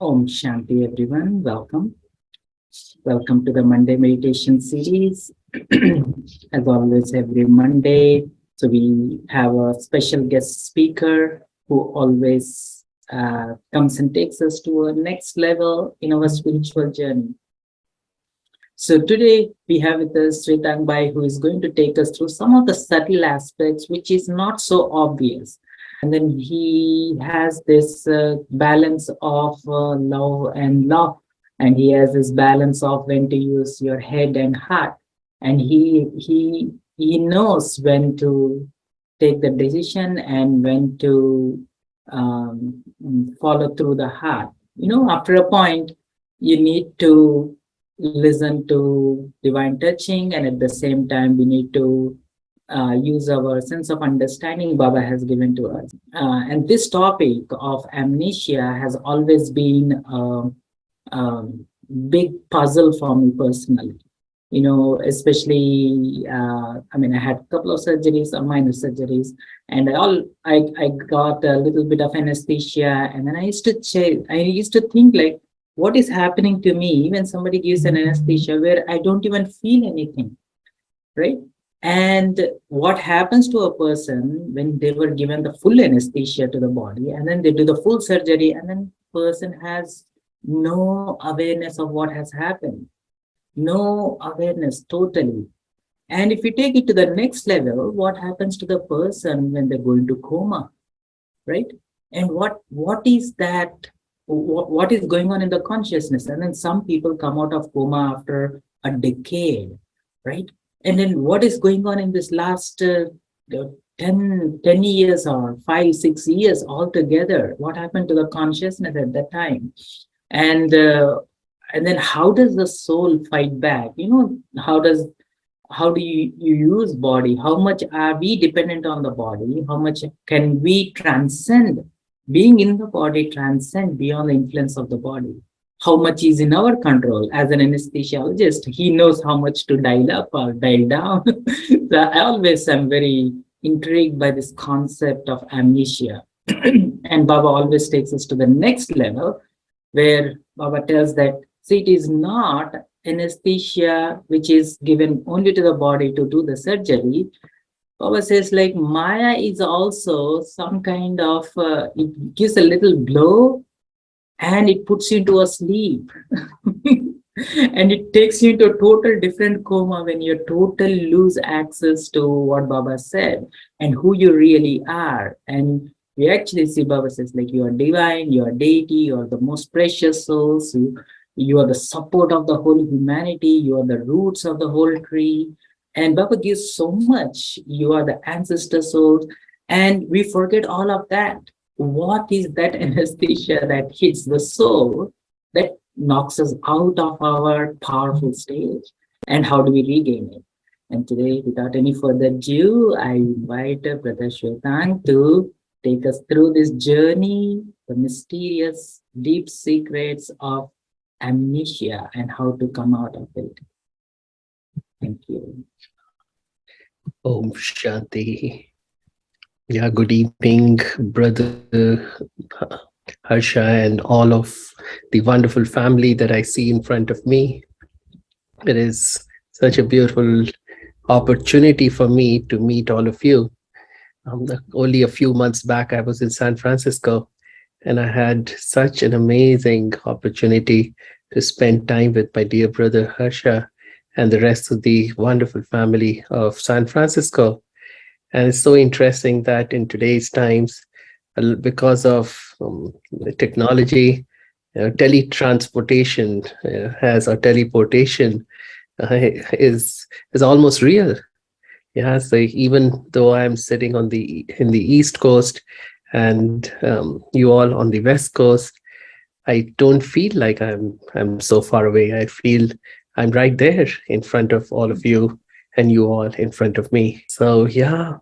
Om Shanti, everyone. Welcome. Welcome to the Monday meditation series. As always, every Monday, so we have a special guest speaker who always comes and takes us to a next level in our spiritual journey. So today we have with us Shvetank Bhai, who is going to take us through some of the subtle aspects, which is not so obvious. And then he has this balance of love and love, and he has this balance of when to use your head and heart, and he knows when to take the decision and when to follow through the heart. After a point, you need to listen to divine touching, and at the same time we need to use our sense of understanding Baba has given to us. And this topic of amnesia has always been a big puzzle for me personally. Especially, I had a couple of surgeries or minor surgeries, and I got a little bit of anesthesia, and then I used to think like, what is happening to me when somebody gives an anesthesia where I don't even feel anything, right? And what happens to a person when they were given the full anesthesia to the body, and then they do the full surgery, and then person has no awareness of what has happened, no awareness totally. And if you take it to the next level, what happens to the person when they go into coma, right? And what is that? What is going on in the consciousness? And then some people come out of coma after a decade, right? And then what is going on in this last 10 years or 5-6 years altogether? What happened to the consciousness at that time? And then how does the soul fight back? How do you use body? How much are we dependent on the body? How much can we transcend being in the body, transcend beyond the influence of the body? How much is in our control? As an anesthesiologist, he knows how much to dial up or dial down. So I always am very intrigued by this concept of amnesia. And Baba always takes us to the next level, where Baba tells that, see, it is not anesthesia which is given only to the body to do the surgery. Baba says, like, Maya is also some kind of, it gives a little blow and it puts you into a sleep. And it takes you into a total different coma when you totally lose access to what Baba said and who you really are. And we actually see Baba says, like, you are divine, you are deity, you are the most precious souls, you are the support of the whole humanity, you are the roots of the whole tree. And Baba gives so much. You are the ancestor souls. And we forget all of that. What is that anesthesia that hits the soul that knocks us out of our powerful stage? And how do we regain it? And today, without any further ado, I invite Brother Shvetank to take us through this journey, the mysterious, deep secrets of amnesia and how to come out of it. Thank you. Om Shanti. Yeah, good evening, Brother Harsha, and all of the wonderful family that I see in front of me. It is such a beautiful opportunity for me to meet all of you. Only a few months back, I was in San Francisco, and I had such an amazing opportunity to spend time with my dear brother Harsha and the rest of the wonderful family of San Francisco. And it's so interesting that in today's times, because of technology, teletransportation or teleportation is almost real. Yeah, so even though I'm sitting in the East Coast and you all on the West Coast, I don't feel like I'm so far away. I feel I'm right there in front of all of you, and you all in front of me. So yeah,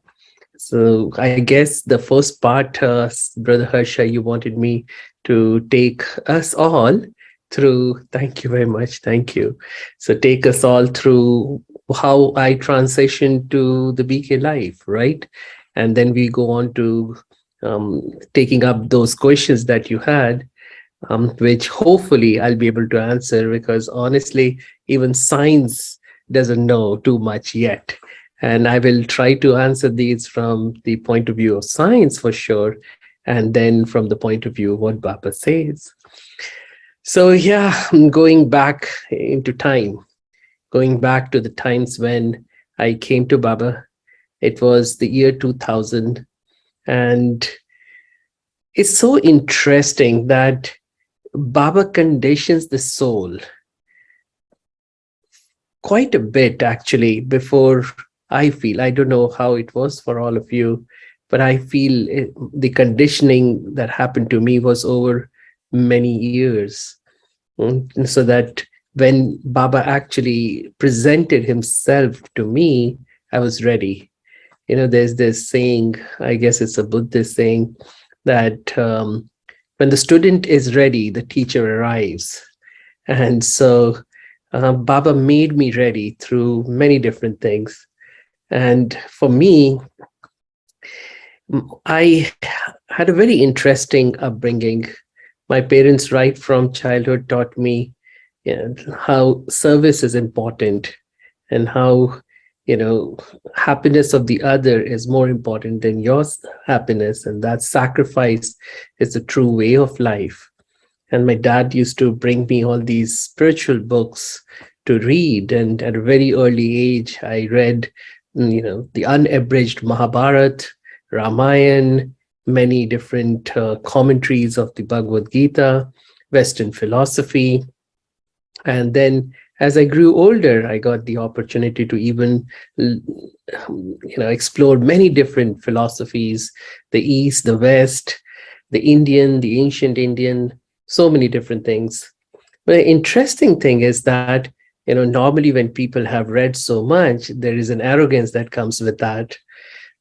so I guess the first part, Brother Harsha, you wanted me to take us all through. Thank you very much. Thank you. So take us all through how I transitioned to the BK life, right? And then we go on to taking up those questions that you had. which hopefully I'll be able to answer, because honestly, even science doesn't know too much yet. And I will try to answer these from the point of view of science for sure, and then from the point of view of what Baba says. So, yeah, going back into time, going back to the times when I came to Baba, it was the year 2000. And it's so interesting that Baba conditions the soul quite a bit actually before I feel. I don't know how it was for all of you, but I feel the conditioning that happened to me was over many years. So that when Baba actually presented himself to me, I was ready. There's this saying, I guess it's a Buddhist saying, that when the student is ready, the teacher arrives. And so Baba made me ready through many different things. And for me, I had a very interesting upbringing. My parents, right from childhood, taught me how service is important, and how happiness of the other is more important than your happiness, and that sacrifice is the true way of life. And my dad used to bring me all these spiritual books to read, and at a very early age I read the unabridged Mahabharata, Ramayana, many different commentaries of the Bhagavad Gita, Western philosophy. And then as I grew older, I got the opportunity to even explore many different philosophies: the East, the West, the Indian, the ancient Indian, so many different things. But the interesting thing is that normally when people have read so much, there is an arrogance that comes with that.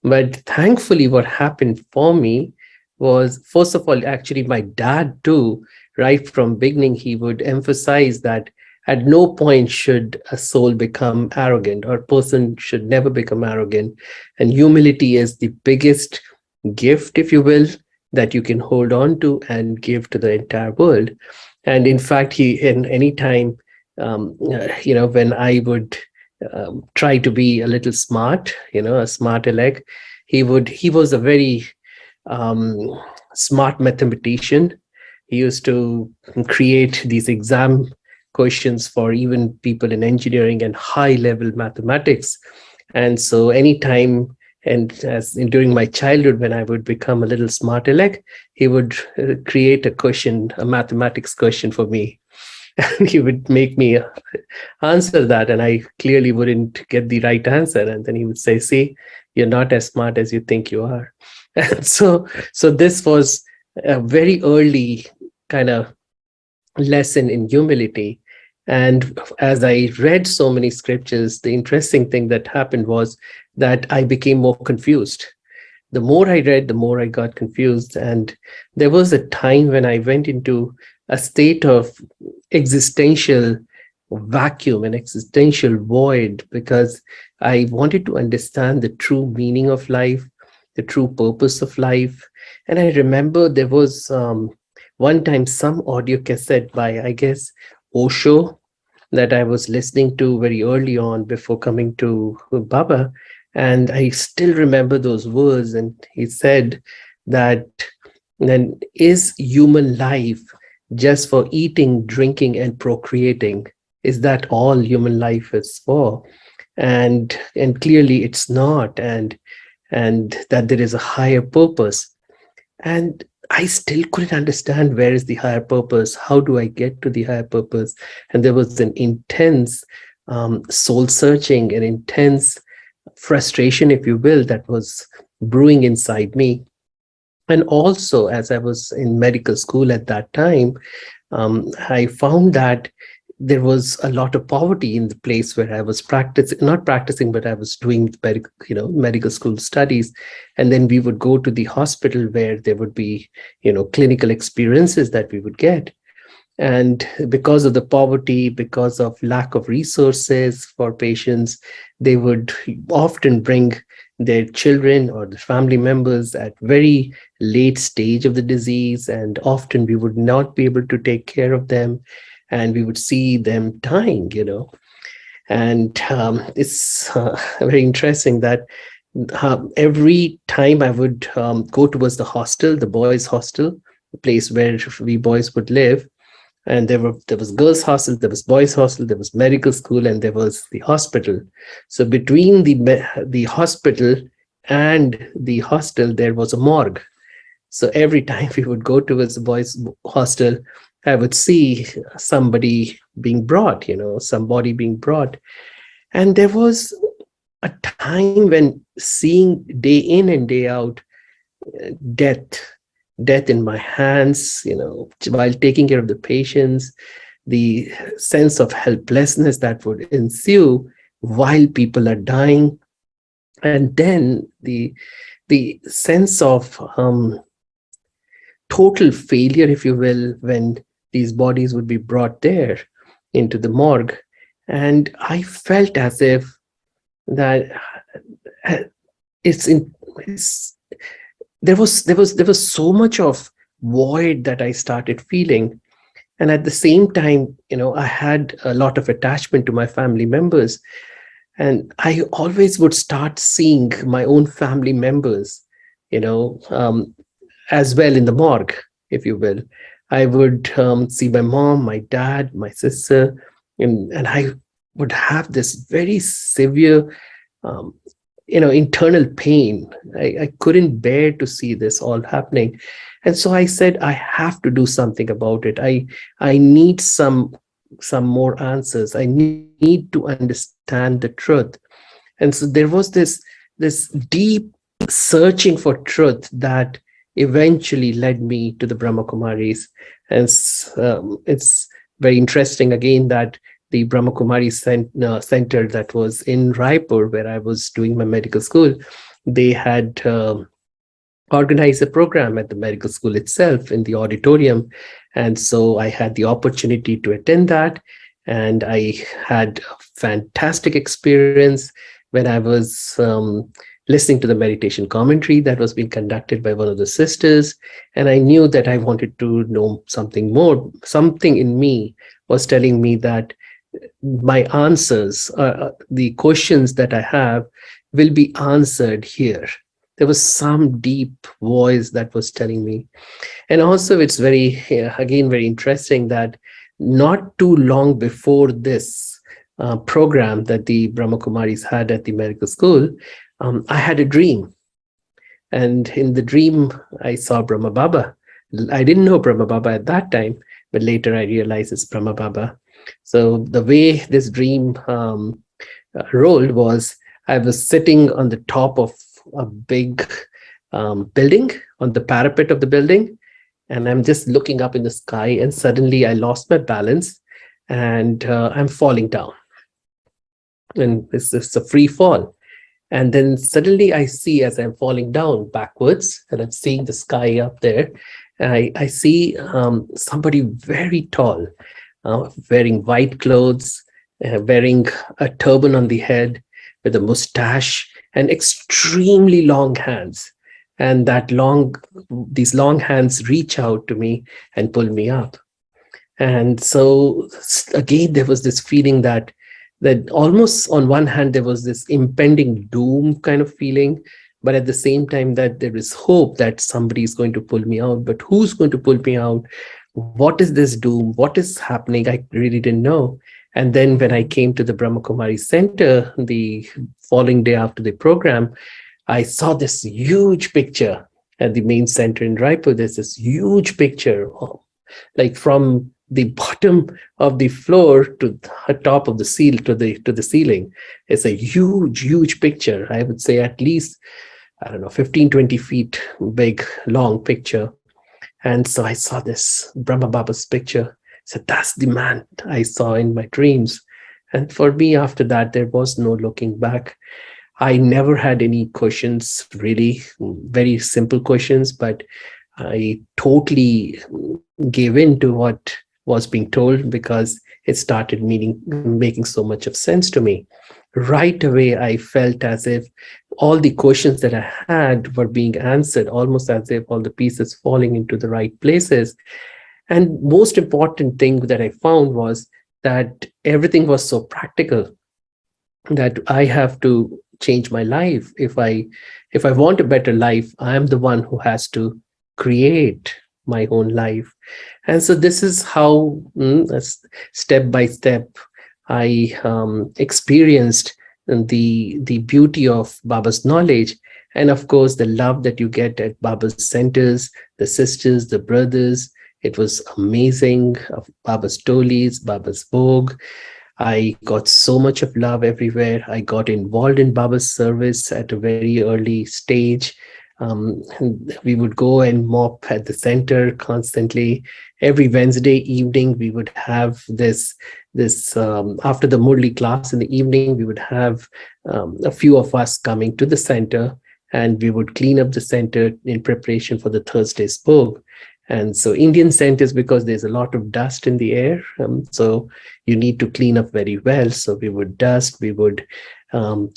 But thankfully, what happened for me was, first of all, actually my dad too, right from beginning, he would emphasize that at no point should a soul become arrogant, or a person should never become arrogant. And humility is the biggest gift, if you will, that you can hold on to and give to the entire world. And in fact, he, in any time, when I would try to be a little smart, a smart aleck, he was a very um, smart mathematician. He used to create these exam questions for even people in engineering and high level mathematics. And so anytime, and during my childhood, when I would become a little smart aleck, he would create a question, a mathematics question for me. And he would make me answer that, and I clearly wouldn't get the right answer. And then he would say, see, you're not as smart as you think you are. And so this was a very early kind of lesson in humility. And as I read so many scriptures, the interesting thing that happened was that I became more confused. The more I read, the more I got confused. And there was a time when I went into a state of existential vacuum, an existential void, because I wanted to understand the true meaning of life, the true purpose of life. And I remember there was one time some audio cassette by, I guess, Osho, that I was listening to very early on before coming to Baba. And I still remember those words. And he said that, then, is human life just for eating, drinking, and procreating? Is that all human life is for? And clearly it's not. And that there is a higher purpose. And I still couldn't understand, where is the higher purpose? How do I get to the higher purpose? And there was an intense soul searching, an intense frustration, if you will, that was brewing inside me. And also, as I was in medical school at that time, I found that there was a lot of poverty in the place where I was not practicing, but I was doing medical school studies. And then we would go to the hospital where there would be, clinical experiences that we would get. And because of the poverty, because of lack of resources for patients, they would often bring their children or the family members at very late stage of the disease, and often we would not be able to take care of them, and we would see them dying, and it's very interesting that every time I would go towards the hostel, the boys' hostel, the place where we boys would live, and there was girls' hostel, there was boys' hostel, there was medical school, and there was the hospital. So between the hospital and the hostel, there was a morgue. So every time we would go towards the boys' hostel, I would see somebody being brought, somebody being brought. And there was a time when seeing day in and day out death, death in my hands, while taking care of the patients, the sense of helplessness that would ensue while people are dying, and then the sense of total failure, if you will, when these bodies would be brought there into the morgue. And I felt as if that it's in it's there was so much of void that I started feeling. And at the same time, I had a lot of attachment to my family members, and I always would start seeing my own family members, you know um, as well in the morgue, if you will. I would see my mom, my dad, my sister, and I would have this very severe um, internal pain. I couldn't bear to see this all happening. And so I said, I have to do something about it. I need some more answers. I need to understand the truth. And so there was this deep searching for truth that eventually led me to the Brahma Kumaris. And it's very interesting again that the Brahma Kumaris Center that was in Raipur, where I was doing my medical school, they had organized a program at the medical school itself in the auditorium. And so I had the opportunity to attend that. And I had a fantastic experience when I was listening to the meditation commentary that was being conducted by one of the sisters. And I knew that I wanted to know something more. Something in me was telling me that my answers, the questions that I have, will be answered here. There was some deep voice that was telling me. And also, it's again, very interesting that not too long before this program that the Brahma Kumaris had at the medical school, I had a dream. And in the dream, I saw Brahma Baba. I didn't know Brahma Baba at that time, but later I realized it's Brahma Baba. So the way this dream rolled was, I was sitting on the top of a big building, on the parapet of the building, and I'm just looking up in the sky, and suddenly I lost my balance, and I'm falling down. And it's a free fall. And then suddenly I see, as I'm falling down backwards, and I'm seeing the sky up there, I see somebody very tall, wearing white clothes, wearing a turban on the head, with a mustache and extremely long hands. And these long hands reach out to me and pull me up. And so again, there was this feeling that almost on one hand, there was this impending doom kind of feeling, but at the same time that there is hope that somebody is going to pull me out. But who's going to pull me out? What is this doom? What is happening? I really didn't know. And then when I came to the Brahma Kumaris Center the following day after the program, I saw this huge picture at the main center in Raipur. There's this huge picture, like from the bottom of the floor to the top of the ceiling. It's a huge picture. I would say at least, I don't know, 15, 20 feet big, long picture. And so I saw this Brahma Baba's picture. So that's the man I saw in my dreams. And for me, after that, there was no looking back. I never had any questions, really, very simple questions, but I totally gave in to what was being told, because it started making so much of sense to me. right away I felt as if all the questions that I had were being answered, almost as if all the pieces falling into the right places. And most important thing that I found was that everything was so practical, that I have to change my life. If I want a better life, I am the one who has to create my own life. And so this is how, step by step, I experienced the beauty of Baba's knowledge, and of course the love that you get at Baba's centers, the sisters, the brothers. It was amazing. Baba's tolis, Baba's Bhog. I got so much of love everywhere. I got involved in Baba's service at a very early stage. And we would go and mop at the center constantly. Every Wednesday evening, we would have this after the Murli class in the evening. We would have a few of us coming to the center, and we would clean up the center in preparation for the Thursday's Bhog. And so Indian centers, because there's a lot of dust in the air, so you need to clean up very well. So we would dust, we would broom,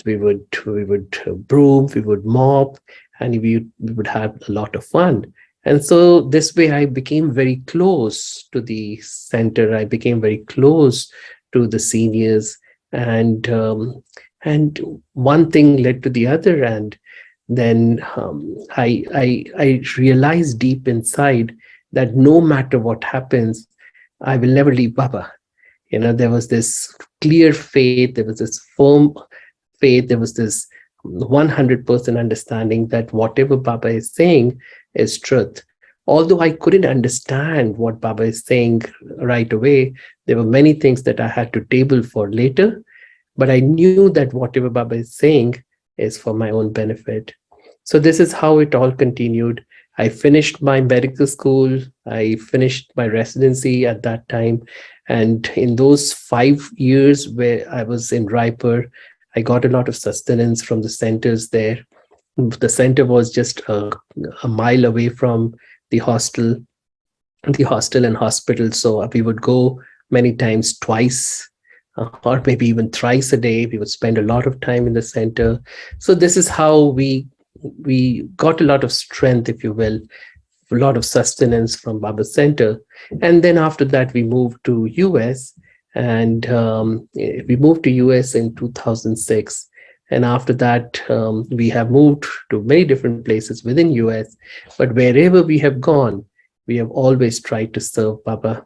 we would mop, and we would have a lot of fun. And so this way I became very close to the center. I became very close to the seniors, and one thing led to the other. And then I realized deep inside that no matter what happens, I will never leave Baba. There was this clear faith, there was this firm faith, there was this 100% understanding that whatever Baba is saying is truth. Although I couldn't understand what Baba is saying right away, there were many things that I had to table for later, but I knew that whatever Baba is saying is for my own benefit. So this is how it all continued. I finished my medical school. I finished my residency at that time. And in those 5 years where I was in Raipur, I got a lot of sustenance from the centers there. The center was just a mile away from the hostel and hospital. So we would go many times, twice or maybe even thrice a day. We would spend a lot of time in the center. So this is how we got a lot of strength, if you will, a lot of sustenance from Baba Center. And then after that, we moved to US, and we moved to US in 2006. And after that, we have moved to many different places within US. But wherever we have gone, we have always tried to serve Baba.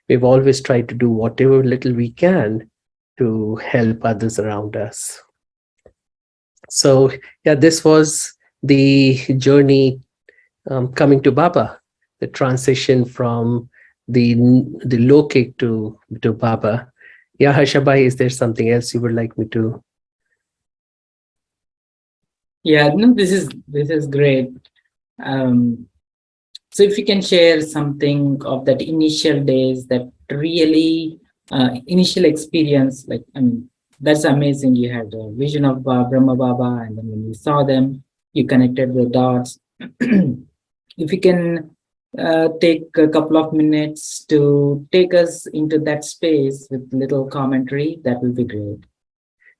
We've always tried to do whatever little we can to help others around us. So yeah, this was the journey coming to Baba, the transition from the Lokik to Baba. Yeah, Harshabai, is there something else you would like me to? Yeah, no, this is great. Um, so if you can share something of that initial days, that really initial experience, like, I mean, that's amazing. You had a vision of Brahma Baba, and then when you saw them, you connected the dots. If you can take a couple of minutes to take us into that space with little commentary, that will be great.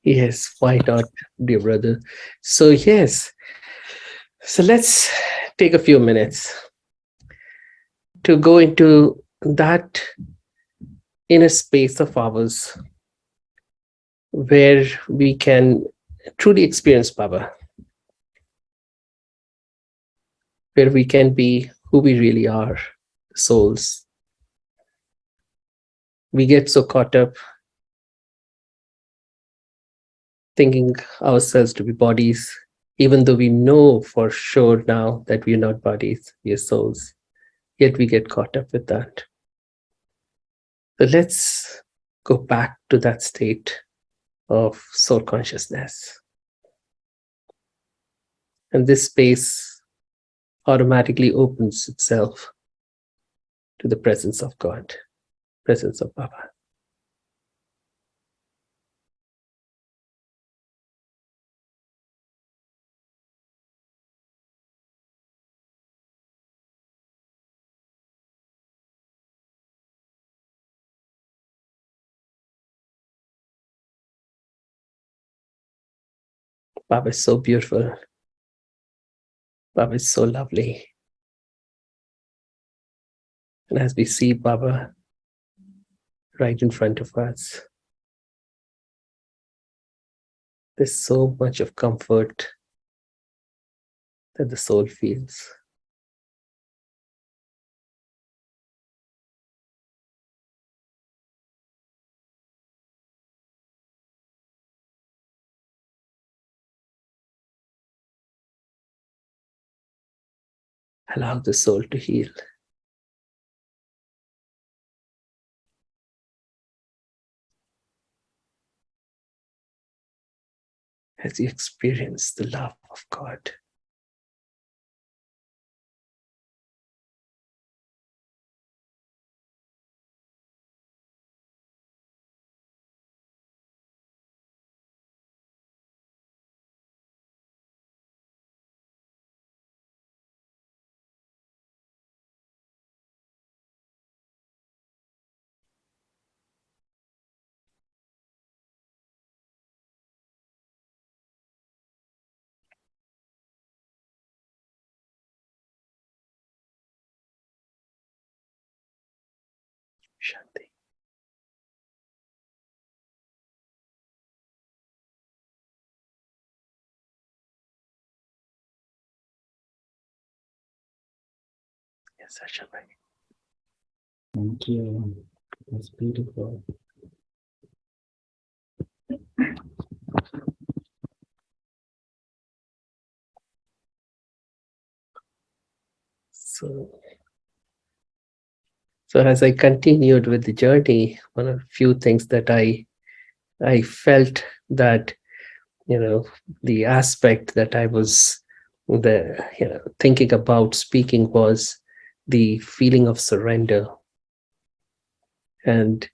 Yes, why not, dear brother? So yes, so let's take a few minutes to go into that inner space of ours where we can truly experience Baba, where we can be who we really are, souls. We get so caught up thinking ourselves to be bodies, even though we know for sure now that we are not bodies, we are souls. Yet we get caught up with that. So let's go back to that state of soul consciousness. And this space automatically opens itself to the presence of God, presence of Baba. Baba is so beautiful. Baba is so lovely. And as we see Baba right in front of us, there's so much of comfort that the soul feels. Allow the soul to heal as you experience the love of God. Shanti. Yes, Harsha. Thank you. That's beautiful. So as I continued with the journey, one of the few things that I felt that, the aspect that I was thinking about speaking was the feeling of surrender. And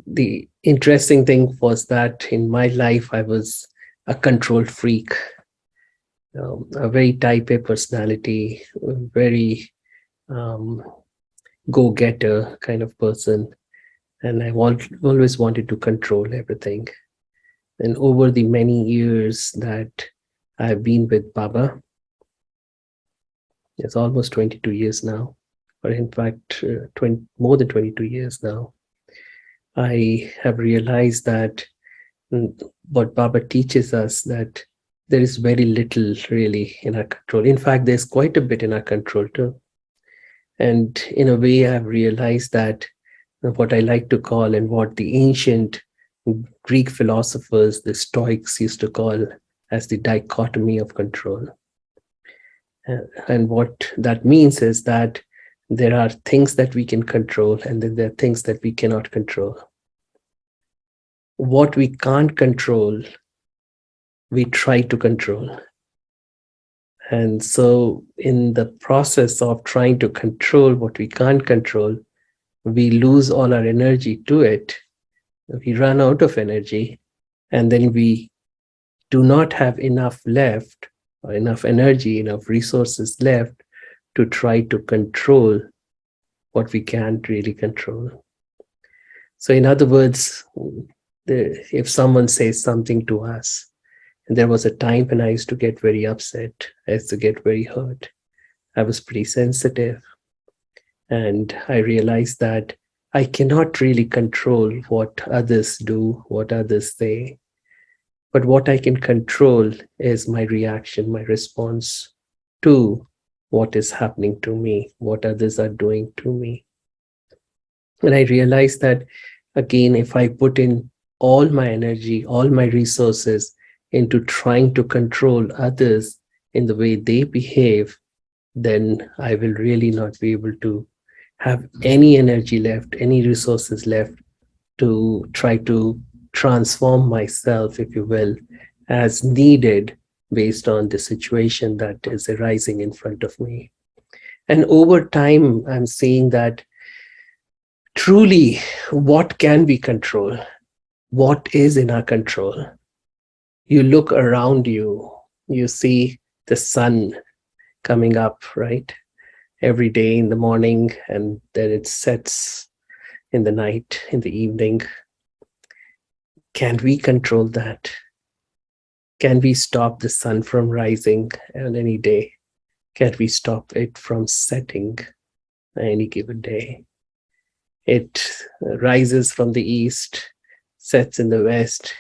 the interesting thing was that in my life, I was a control freak, a very type A personality, very go-getter kind of person. And I always wanted to control everything. And over the many years that I've been with Baba, it's almost 22 years now, or in fact, more than 22 years now, I have realized that what Baba teaches us, that there is very little really in our control. In fact, there's quite a bit in our control too. And in a way, I've realized that what I like to call, and what the ancient Greek philosophers, the Stoics, used to call as the dichotomy of control. And what that means is that there are things that we can control, and then there are things that we cannot control. What we can't control, we try to control. And so in the process of trying to control what we can't control, we lose all our energy to it. We run out of energy, and then we do not have enough left, or enough energy, enough resources left to try to control what we can't really control. So in other words, if someone says something to us, and there was a time when I used to get very upset, I used to get very hurt. I was pretty sensitive. And I realized that I cannot really control what others do, what others say. But what I can control is my reaction, my response to what is happening to me, what others are doing to me. And I realized that, again, if I put in all my energy, all my resources into trying to control others in the way they behave, then I will really not be able to have any energy left, any resources left to try to transform myself, if you will, as needed based on the situation that is arising in front of me. And over time, I'm seeing that truly, what can we control? What is in our control? You look around you, you see the sun coming up, right? Every day in the morning, and then it sets in the night, in the evening. Can we control that? Can we stop the sun from rising on any day? Can we stop it from setting any given day? It rises from the east, sets in the west.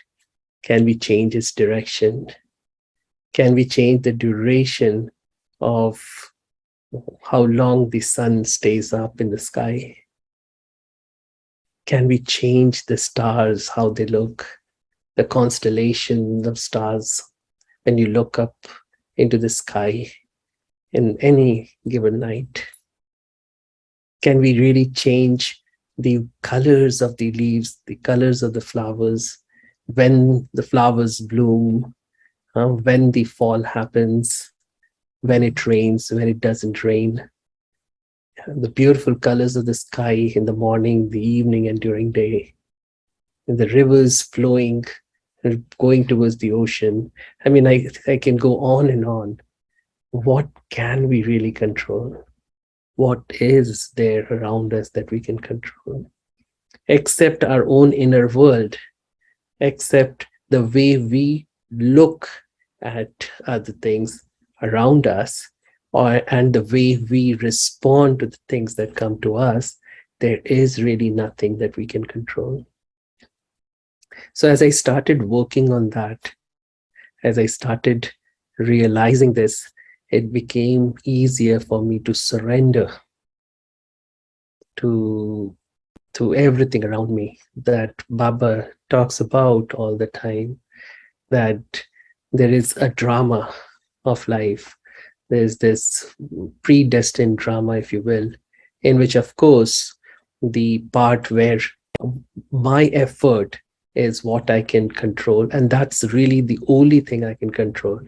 Can we change its direction? Can we change the duration of how long the sun stays up in the sky? Can we change the stars, how they look, the constellation of stars when you look up into the sky in any given night? Can we really change the colors of the leaves, the colors of the flowers, when the flowers bloom, when the fall happens, when it rains, when it doesn't rain, the beautiful colors of the sky in the morning, the evening, and during day, and the rivers flowing and going towards the ocean. I mean, I can go on and on. What can we really control? What is there around us that we can control? Except our own inner world, except the way we look at other things around us, and the way we respond to the things that come to us, there is really nothing that we can control. So as I started working on that, as I started realizing this, it became easier for me to surrender to everything around me that Baba talks about all the time, that there is a drama of life. There's this predestined drama, if you will, in which, of course, the part where my effort is what I can control, and that's really the only thing I can control.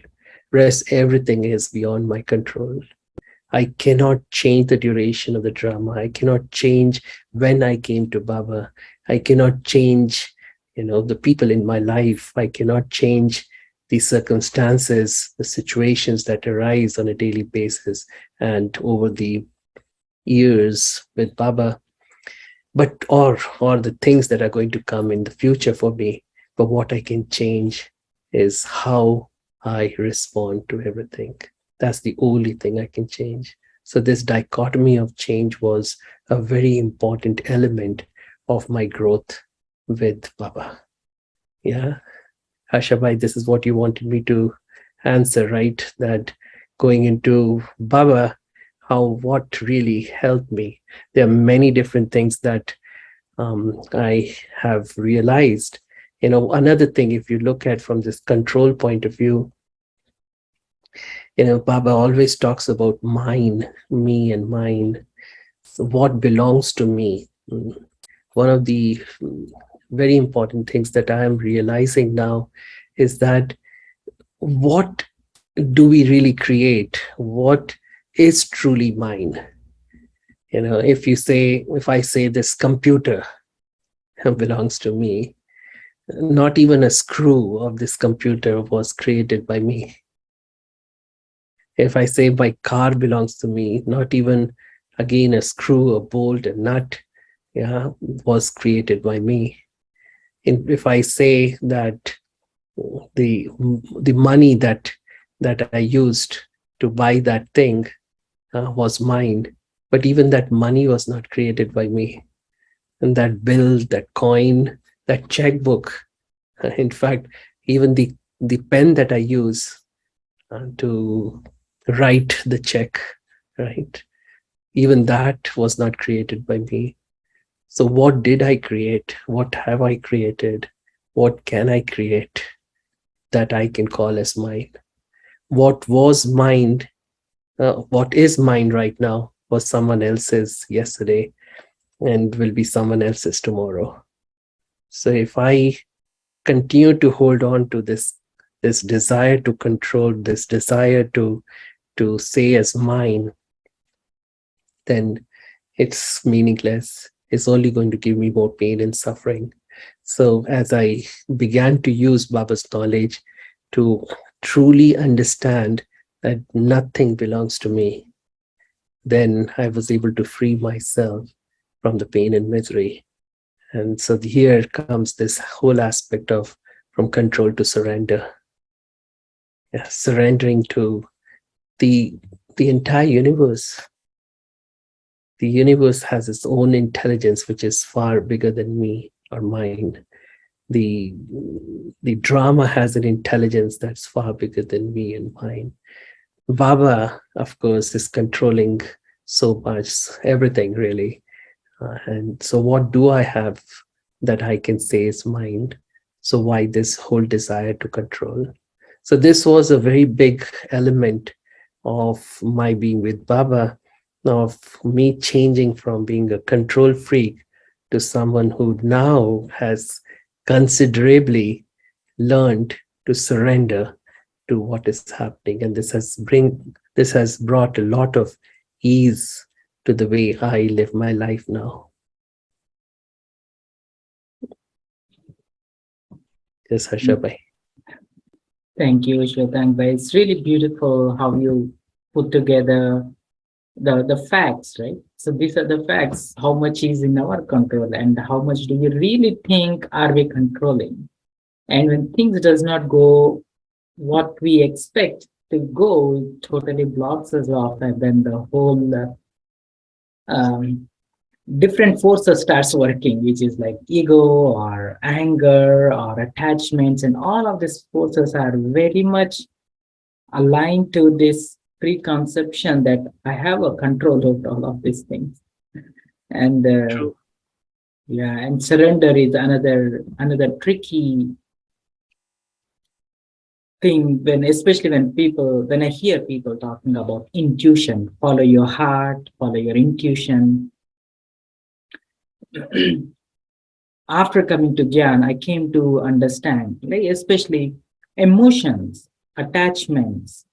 Rest, everything is beyond my control. I cannot change the duration of the drama. I cannot change when I came to Baba. I cannot change, the people in my life. I cannot change the circumstances, the situations that arise on a daily basis and over the years with Baba, but or the things that are going to come in the future for me. But what I can change is how I respond to everything. That's the only thing I can change. So this dichotomy of change was a very important element of my growth with Baba. Yeah. Harsha bhai, this is what you wanted me to answer, right? That going into Baba, what really helped me. There are many different things that I have realized. Another thing, if you look at from this control point of view, Baba always talks about mine, me, and mine. So what belongs to me? One of the very important things that I am realizing now is that what do we really create? What is truly mine? If I say this computer belongs to me, not even a screw of this computer was created by me. If I say my car belongs to me, not even again a screw, a bolt, a nut, was created by me. And if I say that the money that I used to buy that thing was mine, but even that money was not created by me. And that bill, that coin, that checkbook, in fact, even the pen that I use to write the check, right? Even that was not created by me. So what did I create? What have I created? What can I create that I can call as mine? What was mine, what is mine right now was someone else's yesterday and will be someone else's tomorrow. So if I continue to hold on to this desire to control, this desire to say as mine, then it's meaningless. It's only going to give me more pain and suffering. So as I began to use Baba's knowledge to truly understand that nothing belongs to me, then I was able to free myself from the pain and misery. And so here comes this whole aspect of from control to surrender. surrendering to the entire universe. The universe has its own intelligence, which is far bigger than me or mine. The drama has an intelligence that's far bigger than me and mine. Baba, of course, is controlling so much, everything really. And so what do I have that I can say is mine? So why this whole desire to control? So this was a very big element of my being with Baba, of me changing from being a control freak to someone who now has considerably learned to surrender to what is happening. And this has brought a lot of ease to the way I live my life now. Yes, Harsha bhai. Thank you, Shvetank bhai. It's really beautiful how you put together the facts, right? So these are the facts, how much is in our control and how much do you really think are we controlling? And when things does not go what we expect to go, it totally blocks us off, and then the whole different forces starts working, which is like ego or anger or attachments, and all of these forces are very much aligned to this preconception that I have a control over all of these things. And yeah, and surrender is another tricky thing, when especially when I hear people talking about intuition, follow your heart, follow your intuition. After coming to Gyan, I came to understand, like especially emotions, attachments,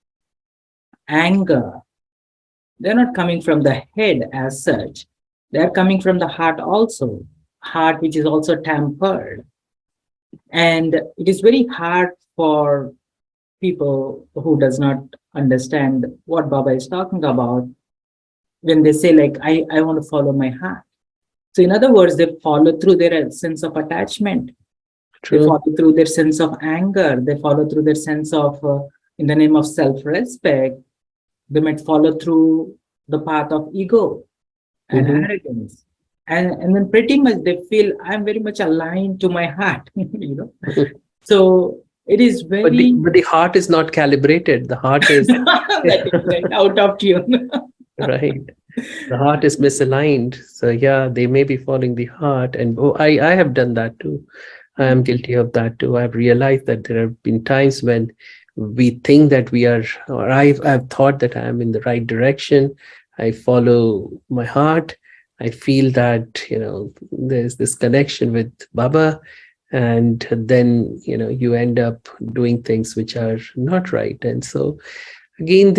anger, they're not coming from the head as such. They're coming from the heart also, heart which is also tempered. And it is very hard for people who does not understand what Baba is talking about when they say like, I want to follow my heart. So in other words, they follow through their sense of attachment. True. They follow through their sense of anger. They follow through their sense of, in the name of self-respect, they might follow through the path of ego and arrogance. And then pretty much they feel I'm very much aligned to my heart, you know. So it is very... But the heart is not calibrated. The heart is... that is right, out of tune. Right. The heart is misaligned. So yeah, they may be following the heart. And I have done that too. I am guilty of that too. I've realized that there have been times when we think that we are, or I've thought that I am in the right direction. I follow my heart. I feel that, there's this connection with Baba. And then, you end up doing things which are not right. And so again,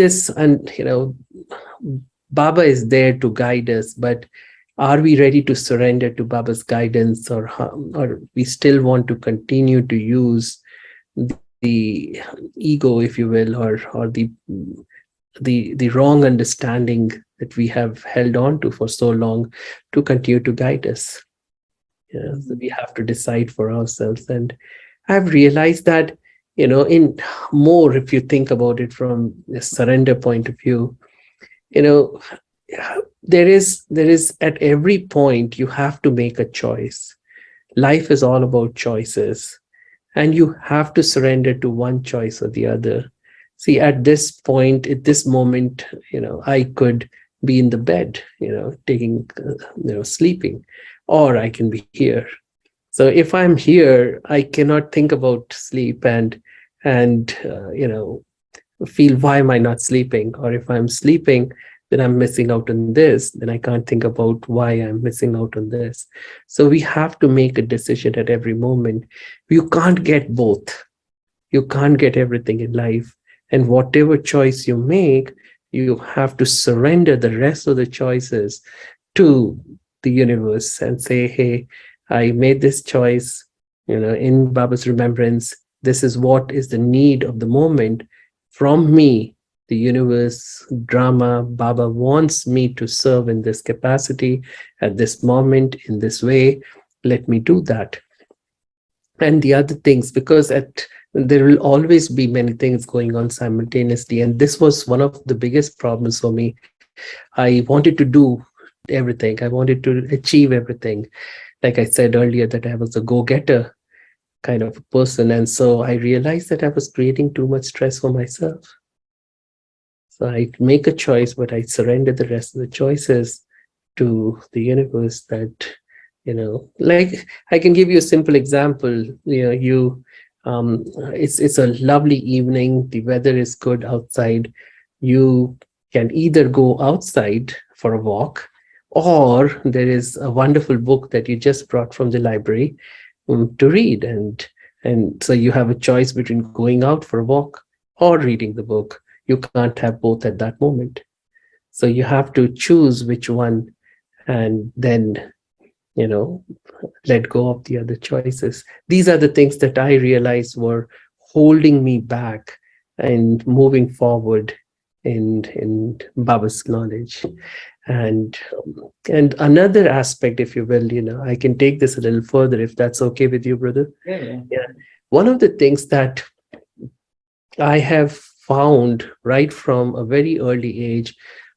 Baba is there to guide us, but are we ready to surrender to Baba's guidance, or we still want to continue to use the ego, if you will, or the wrong understanding that we have held on to for so long to continue to guide us? So we have to decide for ourselves. And I've realized that, in more, if you think about it from a surrender point of view, there is at every point you have to make a choice. Life is all about choices, and you have to surrender to one choice or the other. See, at this point, at this moment, I could be in the bed, taking, sleeping, or I can be here. So if I'm here, I cannot think about sleep and feel, why am I not sleeping? Or if I'm sleeping, then I'm missing out on this, then I can't think about why I'm missing out on this. So we have to make a decision at every moment. You can't get both. You can't get everything in life. And whatever choice you make, you have to surrender the rest of the choices to the universe and say, hey, I made this choice, in Baba's remembrance. This is what is the need of the moment from me. The universe, drama, Baba wants me to serve in this capacity at this moment in this way. Let me do that. And the other things, because at there will always be many things going on simultaneously. And this was one of the biggest problems for me. I wanted to do everything. I wanted to achieve everything. Like I said earlier, that I was a go-getter kind of a person. And so I realized that I was creating too much stress for myself. So I make a choice, but I surrender the rest of the choices to the universe. That, like, I can give you a simple example. It's a lovely evening, the weather is good outside. You can either go outside for a walk, or there is a wonderful book that you just brought from the library to read, and so you have a choice between going out for a walk or reading the book. You can't have both at that moment, so you have to choose which one, and then you know let go of the other choices. These are the things that I realized were holding me back and moving forward in Baba's knowledge. And another aspect, if you will, I can take this a little further, if that's okay with you, brother. Yeah. Yeah. One of the things that I have found right from a very early age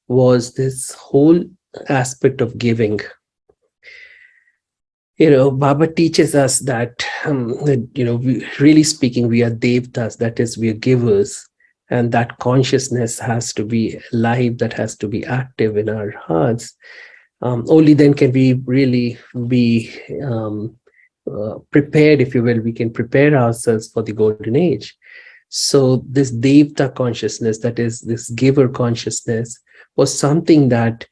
was this whole aspect of giving. Baba teaches us really speaking, we are devtas, that is, we are givers, and that consciousness has to be alive, that has to be active in our hearts. Only then can we really be prepared, if you will. We can prepare ourselves for the golden age. So this devta consciousness, that is this giver consciousness, was something that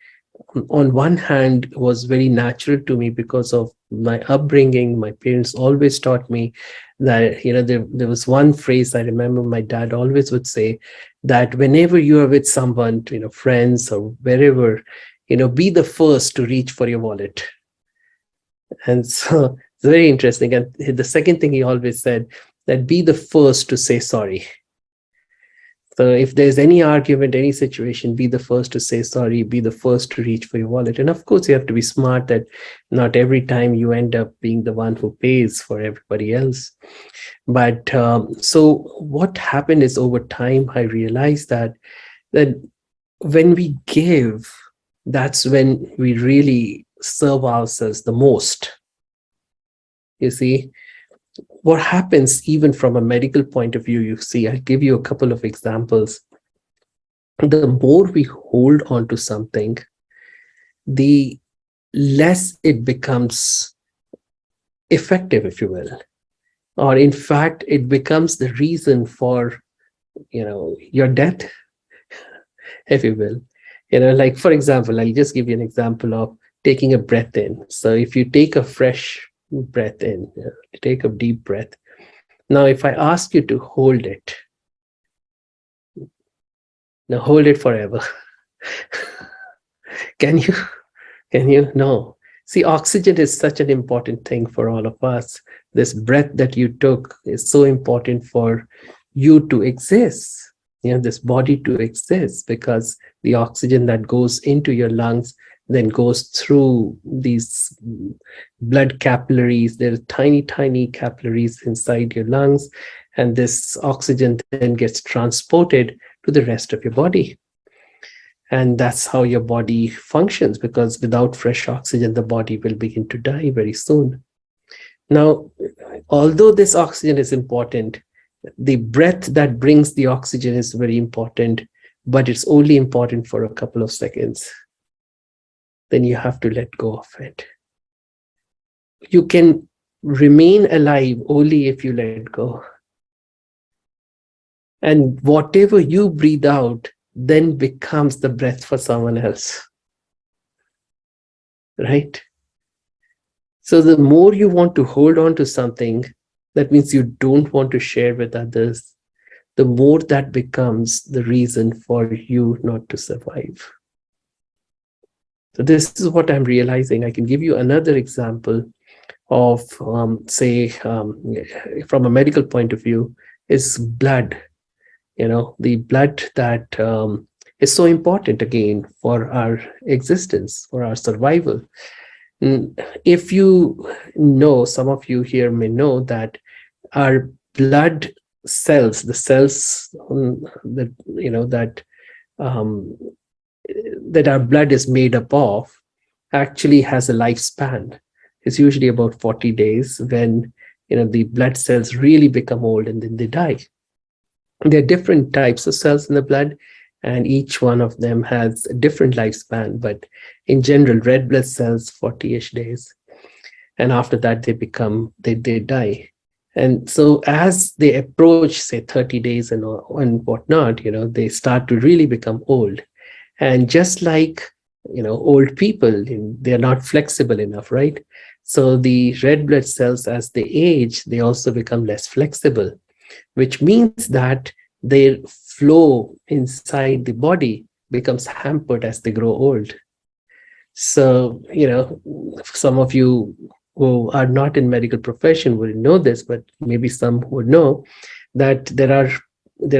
on one hand was very natural to me because of my upbringing. My parents always taught me that, there was one phrase I remember my dad always would say, that whenever you are with someone, friends or wherever, be the first to reach for your wallet. And so it's very interesting. And the second thing he always said, that be the first to say sorry. So if there's any argument, any situation, be the first to say sorry, be the first to reach for your wallet. And of course, you have to be smart that not every time you end up being the one who pays for everybody else. But so what happened is, over time, I realized that when we give, that's when we really serve ourselves the most. You see, what happens even from a medical point of view, you see, I'll give you a couple of examples. The more we hold on to something, the less it becomes effective, if you will. Or in fact, it becomes the reason for, your death, if you will. Like, for example, I'll just give you an example of taking a breath in. So if you take a fresh breath in, take a deep breath. Now, if I ask you to hold it, now hold it forever. Can you? No. See, oxygen is such an important thing for all of us. This breath that you took is so important for you to exist, this body to exist, because the oxygen that goes into your lungs then goes through these blood capillaries. There are tiny, tiny capillaries inside your lungs, and this oxygen then gets transported to the rest of your body. And that's how your body functions, because without fresh oxygen, the body will begin to die very soon. Now, although this oxygen is important, the breath that brings the oxygen is very important, but it's only important for a couple of seconds. Then you have to let go of it. You can remain alive only if you let go. And whatever you breathe out then becomes the breath for someone else. Right? So the more you want to hold on to something, that means you don't want to share with others, the more that becomes the reason for you not to survive. So this is what I'm realizing. I can give you another example of, from a medical point of view, is blood. The blood that is so important, again, for our existence, for our survival. If you know, some of you here may know that our blood cells, the cells that um, that our blood is made up of, actually has a lifespan. It's usually about 40 days when the blood cells really become old and then they die. There are different types of cells in the blood, and each one of them has a different lifespan. But in general, red blood cells 40-ish days, and after that they die. And so as they approach, say, 30 days and whatnot, they start to really become old. And just like old people, they're not flexible enough, right? So the red blood cells, as they age, they also become less flexible, which means that their flow inside the body becomes hampered as they grow old. So, some of you who are not in medical profession would know this, but maybe some would know that there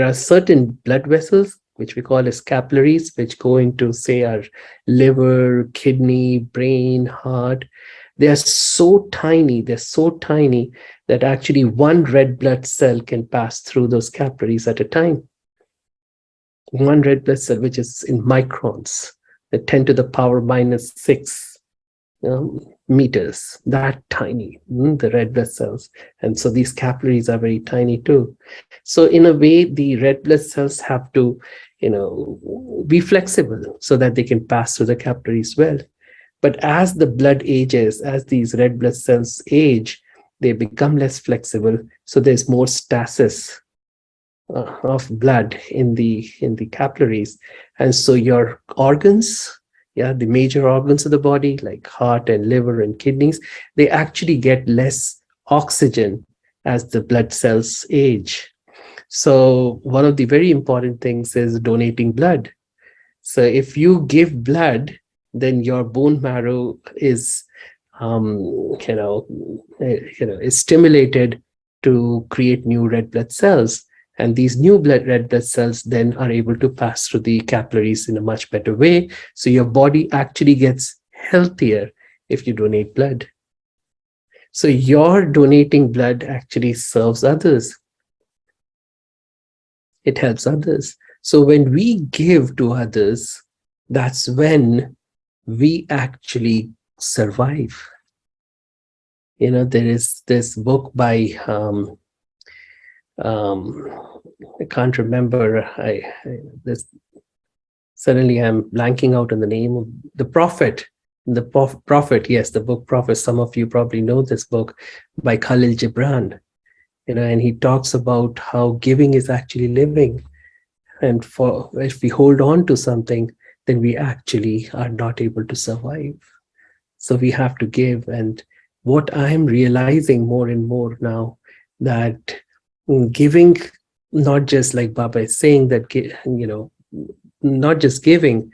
are certain blood vessels which we call as capillaries, which go into, say, our liver, kidney, brain, heart. They're so tiny that actually one red blood cell can pass through those capillaries at a time. One red blood cell, which is in microns, 10 to the power minus 6 meters, that tiny, the red blood cells. And so these capillaries are very tiny too. So in a way, the red blood cells have to, be flexible so that they can pass through the capillaries well. But as the blood ages, as these red blood cells age, they become less flexible. So there's more stasis of blood in the capillaries. And so your organs, the major organs of the body, like heart and liver and kidneys, they actually get less oxygen as the blood cells age. So one of the very important things is donating blood. So if you give blood, then your bone marrow is, is stimulated to create new red blood cells. And these new red blood cells then are able to pass through the capillaries in a much better way. So your body actually gets healthier if you donate blood. So your donating blood actually serves others. It helps others. So when we give to others, that's when we actually survive. There is this book by I can't remember. Suddenly I'm blanking out on the name of the Prophet. The Prophet, yes, the book Prophet. Some of you probably know this book by Khalil Gibran. And he talks about how giving is actually living. And if we hold on to something, then we actually are not able to survive. So we have to give. And what I'm realizing more and more now, that giving, not just like Baba is saying, that, not just giving,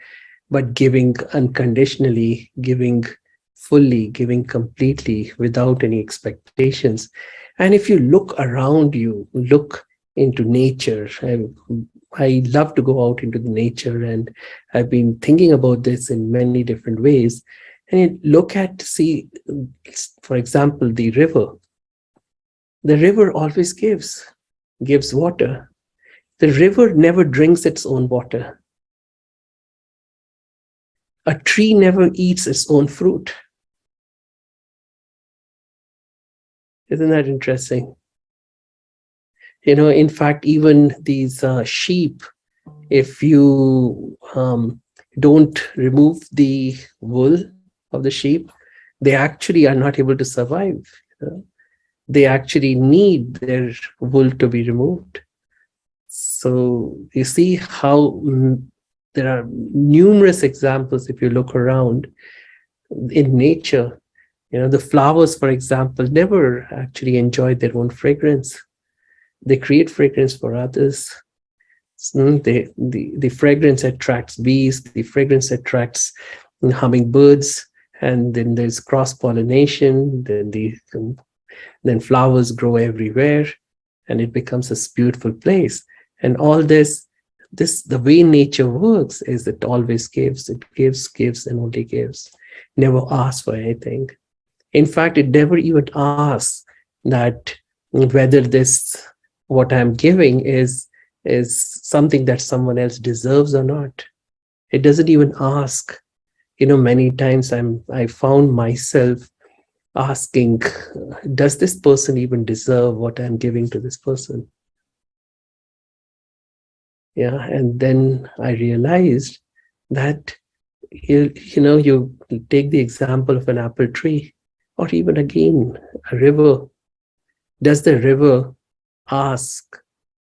but giving unconditionally, giving fully, giving completely without any expectations. And if you look around you, look into nature, I love to go out into the nature, and I've been thinking about this in many different ways. And you look at, see, for example, the river. The river always gives water. The river never drinks its own water. A tree never eats its own fruit. Isn't that interesting? In fact, even these sheep, if you don't remove the wool of the sheep, they actually are not able to survive. They actually need their wool to be removed. So you see how there are numerous examples if you look around in nature. The flowers, for example, never actually enjoy their own fragrance. They create fragrance for others. The fragrance attracts bees, the fragrance attracts hummingbirds, and then there's cross-pollination, then flowers grow everywhere, and it becomes a beautiful place. And all this, the way nature works is it always gives. It gives, and only gives. Never asks for anything. In fact, it never even asks that whether this what I'm giving is something that someone else deserves or not. It doesn't even ask. Many times I found myself asking, does this person even deserve what I'm giving to this person? Yeah, and then I realized that you take the example of an apple tree, or even again a river. Does the river ask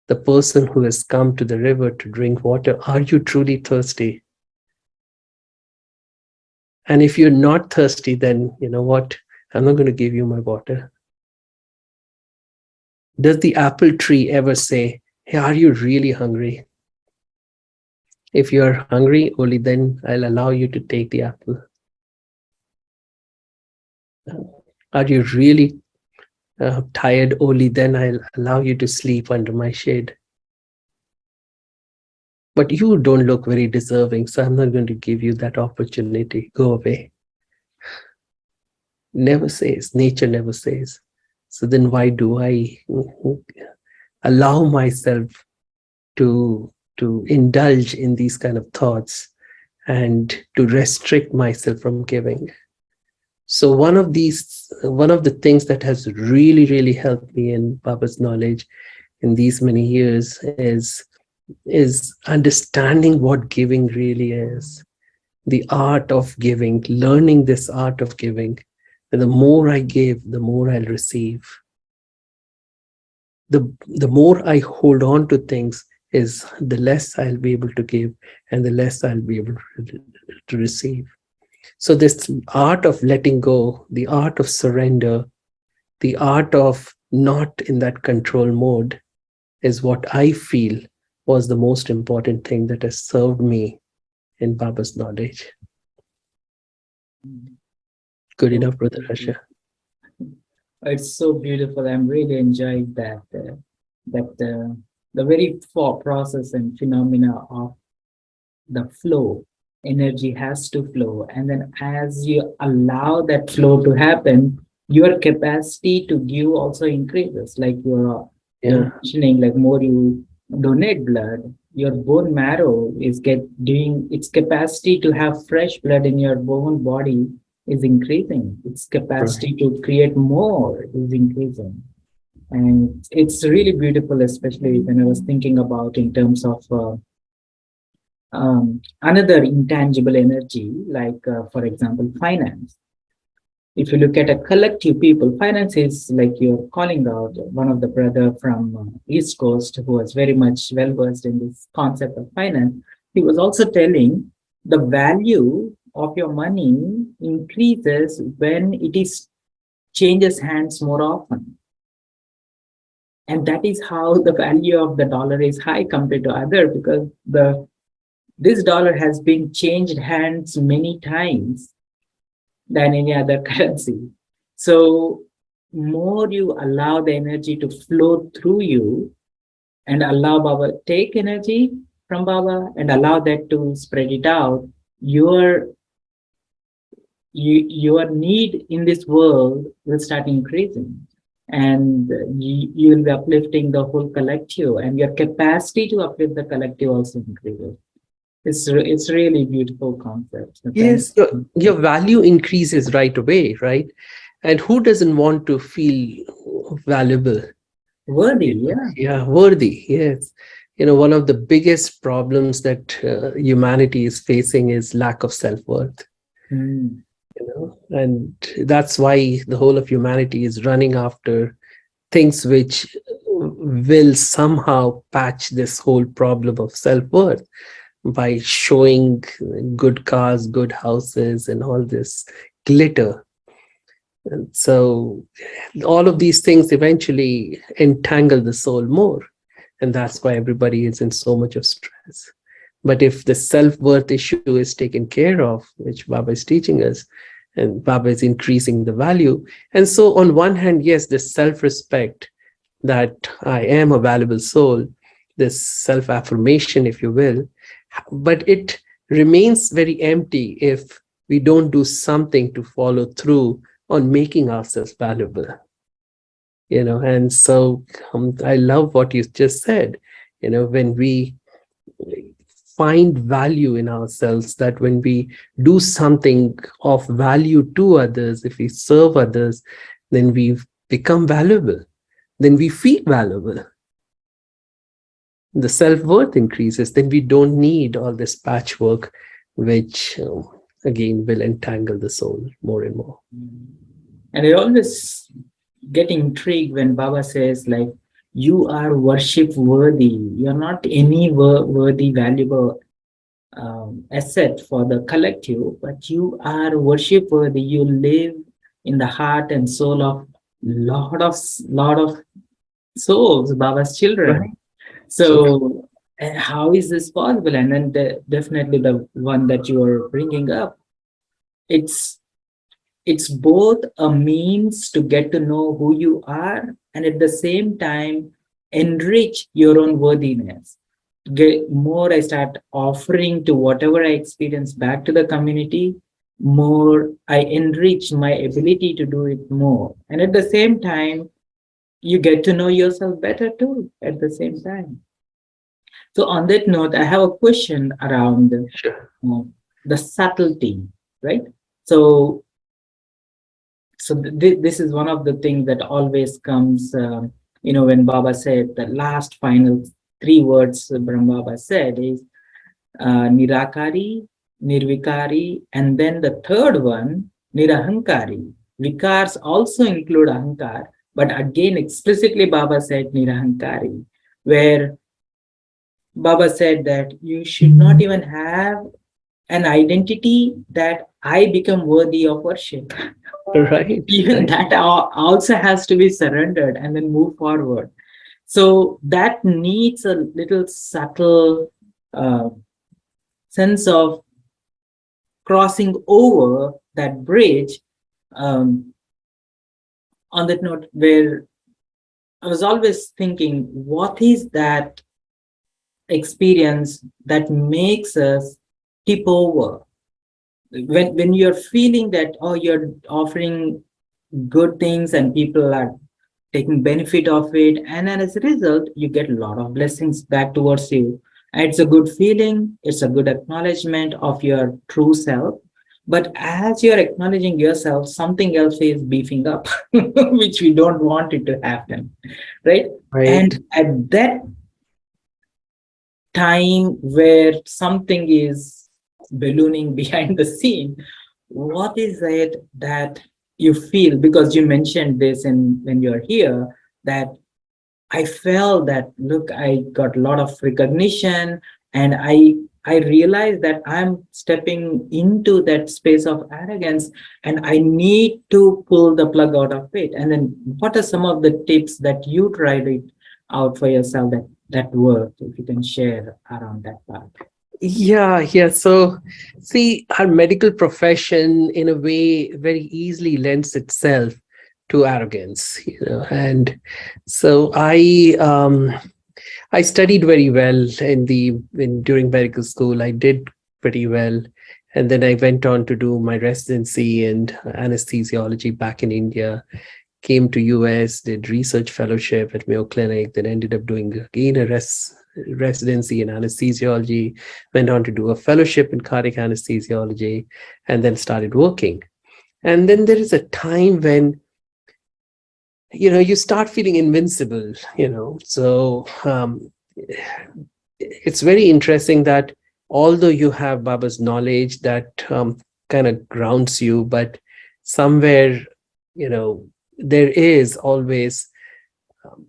the person who has come to the river to drink water, are you truly thirsty? And if you're not thirsty, then you know what? I'm not going to give you my water. Does the apple tree ever say, hey, are you really hungry? If you're hungry, only then I'll allow you to take the apple. Are you really tired? Only then I'll allow you to sleep under my shade. But you don't look very deserving, so I'm not going to give you that opportunity. Go away. Never says, nature never says. So then why do I allow myself to indulge in these kind of thoughts and to restrict myself from giving? So one of the things that has really, really helped me in Baba's knowledge in these many years is understanding what giving really is. The art of giving, learning this art of giving. And the more I give, the more I'll receive. The more I hold on to things, is the less I'll be able to give and the less I'll be able to receive. So this art of letting go, the art of surrender, the art of not in that control mode is what I feel was the most important thing that has served me in Baba's knowledge. Good enough, Brother Harsha. It's so beautiful. I'm really enjoying that. The very process and phenomena of the flow. Energy has to flow, and then as you allow that flow to happen, your capacity to give also increases. Like you're mentioning, like more you donate blood, your bone marrow is doing its capacity to have fresh blood in your bone body is increasing. Its capacity to create more is increasing. And it's really beautiful, especially when I was thinking about in terms of another intangible energy, like, for example, finance. If you look at a collective people, finance is like you're calling out one of the brother from East Coast who was very much well versed in this concept of finance. He was also telling the value of your money increases when it is changes hands more often. And that is how the value of the dollar is high compared to other, because this dollar has been changed hands many times than any other currency. So more you allow the energy to flow through you and allow Baba take energy from Baba and allow that to spread it out, your need in this world will start increasing, and you will be uplifting the whole collective, and your capacity to uplift the collective also increases. It's really beautiful concept. So yes, your value increases right away, right? And who doesn't want to feel valuable? Worthy, yeah. Yeah, worthy, yes. One of the biggest problems that humanity is facing is lack of self-worth. And that's why the whole of humanity is running after things which will somehow patch this whole problem of self-worth by showing good cars, good houses, and all this glitter. And so all of these things eventually entangle the soul more. And that's why everybody is in so much of stress. But if the self-worth issue is taken care of, which Baba is teaching us, and Baba is increasing the value. And so on one hand, yes, this self-respect that I am a valuable soul, this self-affirmation, if you will, but it remains very empty if we don't do something to follow through on making ourselves valuable. And so I love what you just said. When we find value in ourselves, that when we do something of value to others, if we serve others, then we become valuable, then we feel valuable, the self-worth increases, then we don't need all this patchwork, which again will entangle the soul more and more. And I always get intrigued when Baba says, like, you are worship worthy. You're not any worthy, valuable asset for the collective, but you are worship worthy. You live in the heart and soul of lot of souls, Baba's children. Right. So how is this possible? And then definitely the one that you are bringing up, it's it's both a means to get to know who you are, and at the same time enrich your own worthiness. Get more, I start offering to whatever I experience back to the community, more I enrich my ability to do it more. And at the same time, you get to know yourself better too at the same time. So on that note, I have a question around Sure. the subtlety, right? So this is one of the things that always comes, when Baba said the last final three words Brahma Baba said is Nirakari, Nirvikari, and then the third one, Nirahankari. Vikars also include Ahankar, but again explicitly Baba said Nirahankari, where Baba said that you should not even have an identity that I become worthy of worship. Right. Even Right. that also has to be surrendered and then move forward. So that needs a little subtle sense of crossing over that bridge. On that note, where I was always thinking, what is that experience that makes us tip over? When you're feeling that, oh, you're offering good things and people are taking benefit of it, and then as a result you get a lot of blessings back towards you, and it's a good feeling, it's a good acknowledgement of your true self. But as you're acknowledging yourself, something else is beefing up which we don't want it to happen, right? Right. And at that time where something is ballooning behind the scene, what is it that you feel? Because you mentioned this in when you're here, that I felt that, look, I got a lot of recognition, and I realized that I'm stepping into that space of arrogance, and I need to pull the plug out of it. And then what are some of the tips that you tried it out for yourself that worked, if you can share around that part? Yeah. So, see, our medical profession, in a way, very easily lends itself to arrogance, And so, I studied very well during medical school. I did pretty well, and then I went on to do my residency in anesthesiology back in India. Came to US, did research fellowship at Mayo Clinic, then ended up doing again a residency in anesthesiology, went on to do a fellowship in cardiac anesthesiology, and then started working. And then there is a time when you start feeling invincible. So it's very interesting that although you have Baba's knowledge that kind of grounds you, but somewhere there is always um,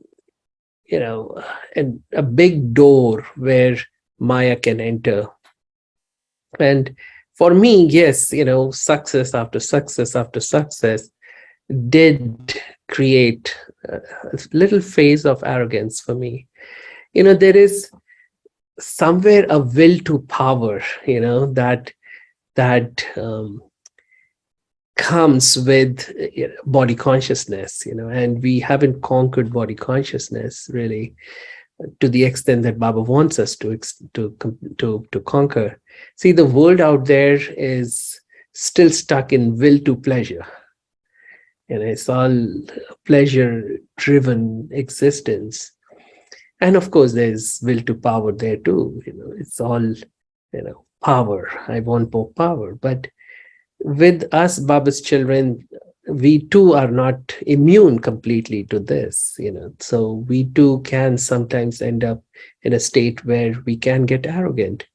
a big door where Maya can enter. And for me, yes, success after success after success did create a little phase of arrogance for me. There is somewhere a will to power, that comes with body consciousness, and we haven't conquered body consciousness really to the extent that Baba wants us to conquer. See, the world out there is still stuck in will to pleasure. and it's all pleasure driven existence. And of course there's will to power there too. It's all, power. I want more power. But with us, Baba's children, we too are not immune completely to this, so we too can sometimes end up in a state where we can get arrogant.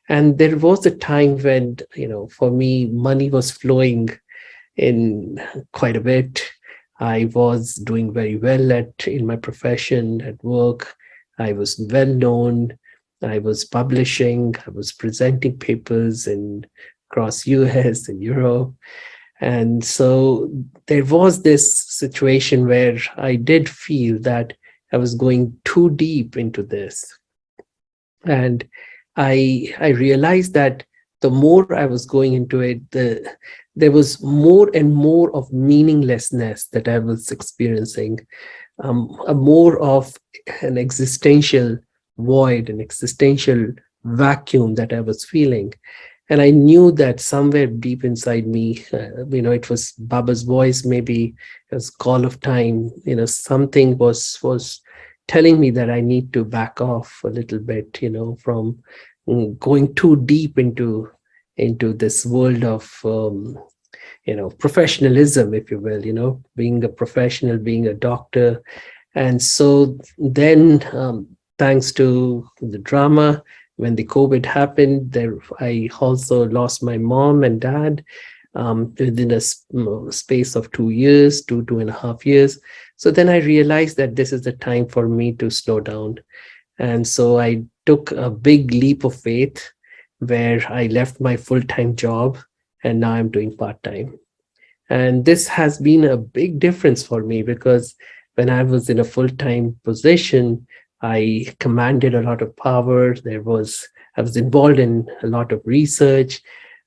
And there was a time when, for me, money was flowing in quite a bit. I was doing very well in my profession, at work. I was well known. I was publishing. I was presenting papers in across US and Europe. And so there was this situation where I did feel that I was going too deep into this. And I realized that the more I was going into it, there was more and more of meaninglessness that I was experiencing, a more of an existential void, an existential vacuum that I was feeling. And I knew that somewhere deep inside me, it was Baba's voice, maybe it was call of time, something was telling me that I need to back off a little bit, from going too deep into this world of professionalism, if you will, being a professional, being a doctor. And so then, thanks to the drama, when the COVID happened, there I also lost my mom and dad within a space of 2 years, 2.5 years. So then I realized that this is the time for me to slow down. And so I took a big leap of faith where I left my full-time job and now I'm doing part-time. And this has been a big difference for me, because when I was in a full-time position, I commanded a lot of power. I was involved in a lot of research,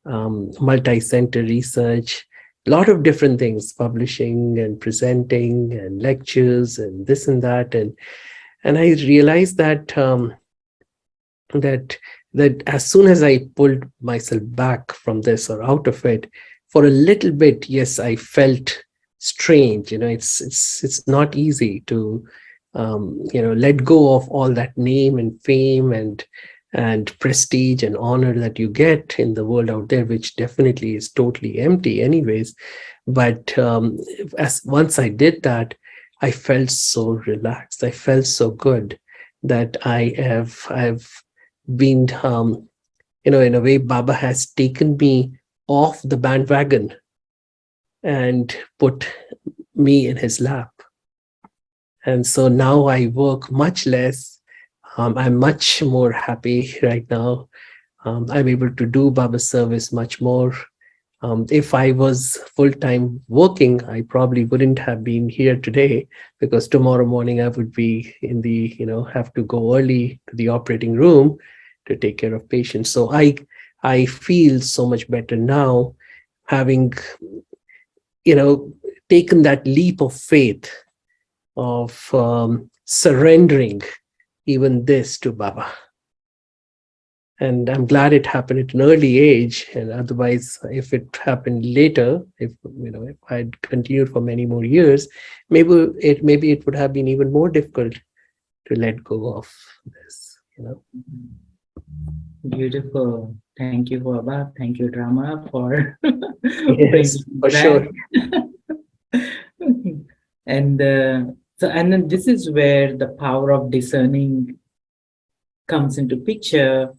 multi-center research, a lot of different things, publishing and presenting and lectures and this and that. And I realized that that as soon as I pulled myself back from this or out of it, for a little bit, yes, I felt strange. It's not easy to let go of all that name and fame and prestige and honor that you get in the world out there, which definitely is totally empty anyways. But as once I did that, I felt so relaxed. I felt so good that I've been, in a way, Baba has taken me off the bandwagon and put me in his lap. And so now I work much less. I'm much more happy right now. I'm able to do Baba service much more. If I was full-time working, I probably wouldn't have been here today, because tomorrow morning I would be in the, have to go early to the operating room to take care of patients. So I feel so much better now, having, taken that leap of faith of surrendering even this to Baba. And I'm glad it happened at an early age. And otherwise, if it happened later, if I'd continued for many more years, maybe it would have been even more difficult to let go of this. Beautiful. Thank you, Baba. Thank you, Drama, for Yes, bringing for back. sure. And then this is where the power of discerning comes into picture,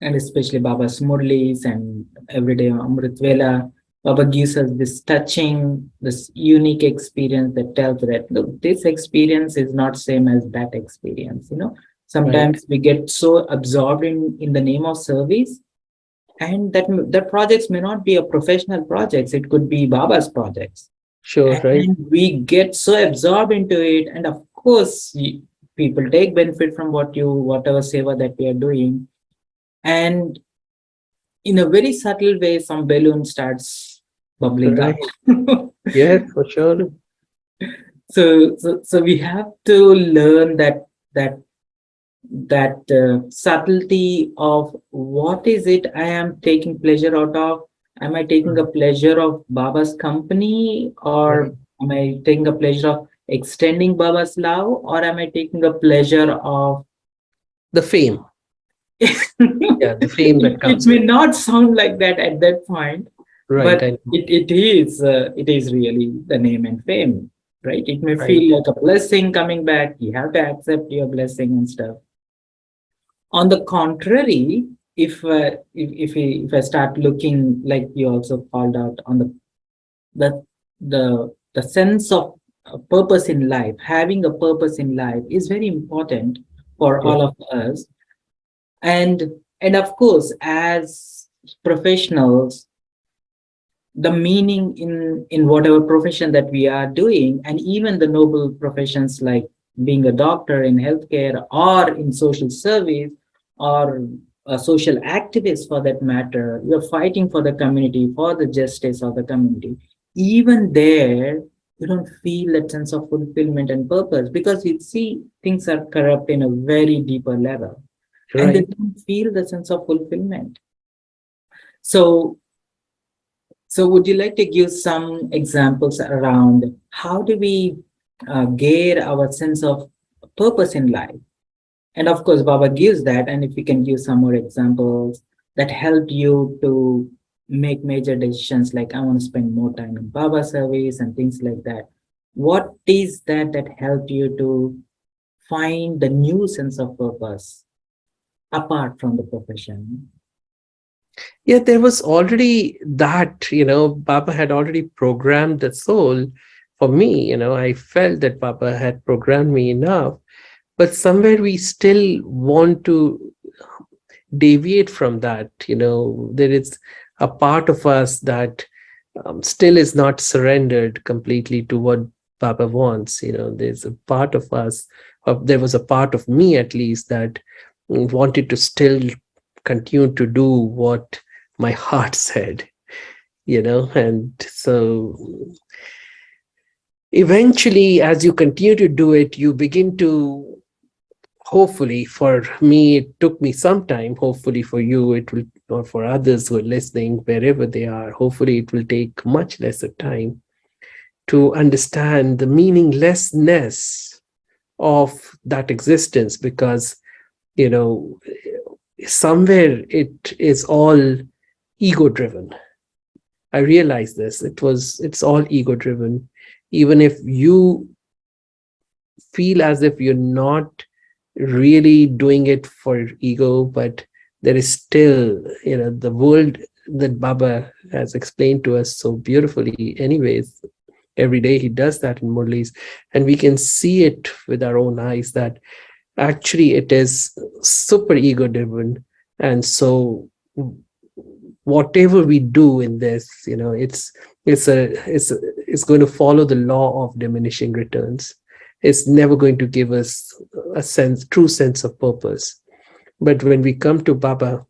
and especially Baba's Murlis and everyday Amrit Vela. Baba gives us this touching, this unique experience that tells that, look, this experience is not same as that experience. Sometimes we get so absorbed in the name of service, and that projects may not be a professional projects. It could be Baba's projects. Sure, right. And we get so absorbed into it. And of course, people take benefit from whatever seva that we are doing. And in a very subtle way, some balloon starts bubbling Right. up. Yes, for sure. So we have to learn that subtlety of what is it I am taking pleasure out of, Am I taking a pleasure of Baba's company, Right. or am I taking a pleasure of extending Baba's love, or am I taking a pleasure of The fame. Yeah, the fame that it comes may with. not sound like that at that point, Right. but it is really the name and fame, right? It may Right. feel like a blessing coming back. You have to accept your blessing and stuff. On the contrary, if I start looking, like you also called out, on the the sense of purpose in life, having a purpose in life is very important for Yeah. all of us. And of course, as professionals, the meaning in whatever profession that we are doing, and even the noble professions like being a doctor in healthcare or in social service, or a social activist for that matter, you're fighting for the community, for the justice of the community. Even there, you don't feel that sense of fulfillment and purpose, because you see things are corrupt in a very deeper level, and they Right. don't feel the sense of fulfillment. So so, would you like to give some examples around how do we gear our sense of purpose in life? And of course, Baba gives that. And if you can give some more examples that help you to make major decisions, like I want to spend more time in Baba service and things like that. What is that helped you to find the new sense of purpose apart from the profession? Yeah, there was already that, Baba had already programmed the soul for me. I felt that Baba had programmed me enough, but somewhere we still want to deviate from that. There is a part of us that still is not surrendered completely to what Baba wants. There's a part of us, there was a part of me at least, that wanted to still continue to do what my heart said, and so eventually, as you continue to do it, you begin to, hopefully for me, it took me some time. Hopefully for you, it will, or for others who are listening, wherever they are, hopefully it will take much lesser time to understand the meaninglessness of that existence, because, you know, somewhere it is all ego driven. I realized this. It's all ego driven. Even if you feel as if you're not really doing it for ego, but there is still, the world that Baba has explained to us so beautifully, anyways. Every day he does that in Murlis, and we can see it with our own eyes that actually it is super ego driven. And so whatever we do in this, it's going to follow the law of diminishing returns. It's never going to give us a true sense of purpose. But when we come to Baba,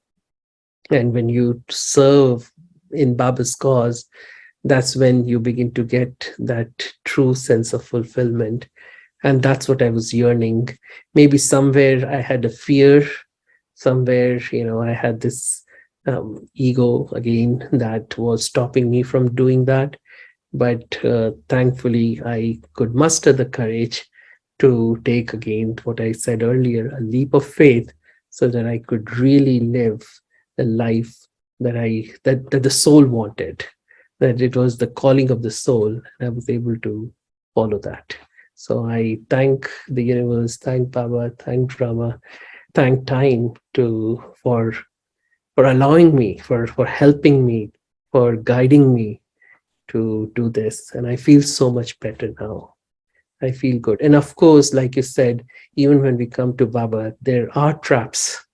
and when you serve in Baba's cause, that's when you begin to get that true sense of fulfillment. And that's what I was yearning. Maybe somewhere I had a fear, somewhere, I had this ego again that was stopping me from doing that. But thankfully, I could muster the courage to take again what I said earlier, a leap of faith, so that I could really live the life that the soul wanted, that it was the calling of the soul, and I was able to follow that. So I thank the universe, thank Baba, thank Brahma, thank time for allowing me, for helping me, for guiding me to do this. And I feel so much better now. I feel good. And of course, like you said, even when we come to Baba, there are traps.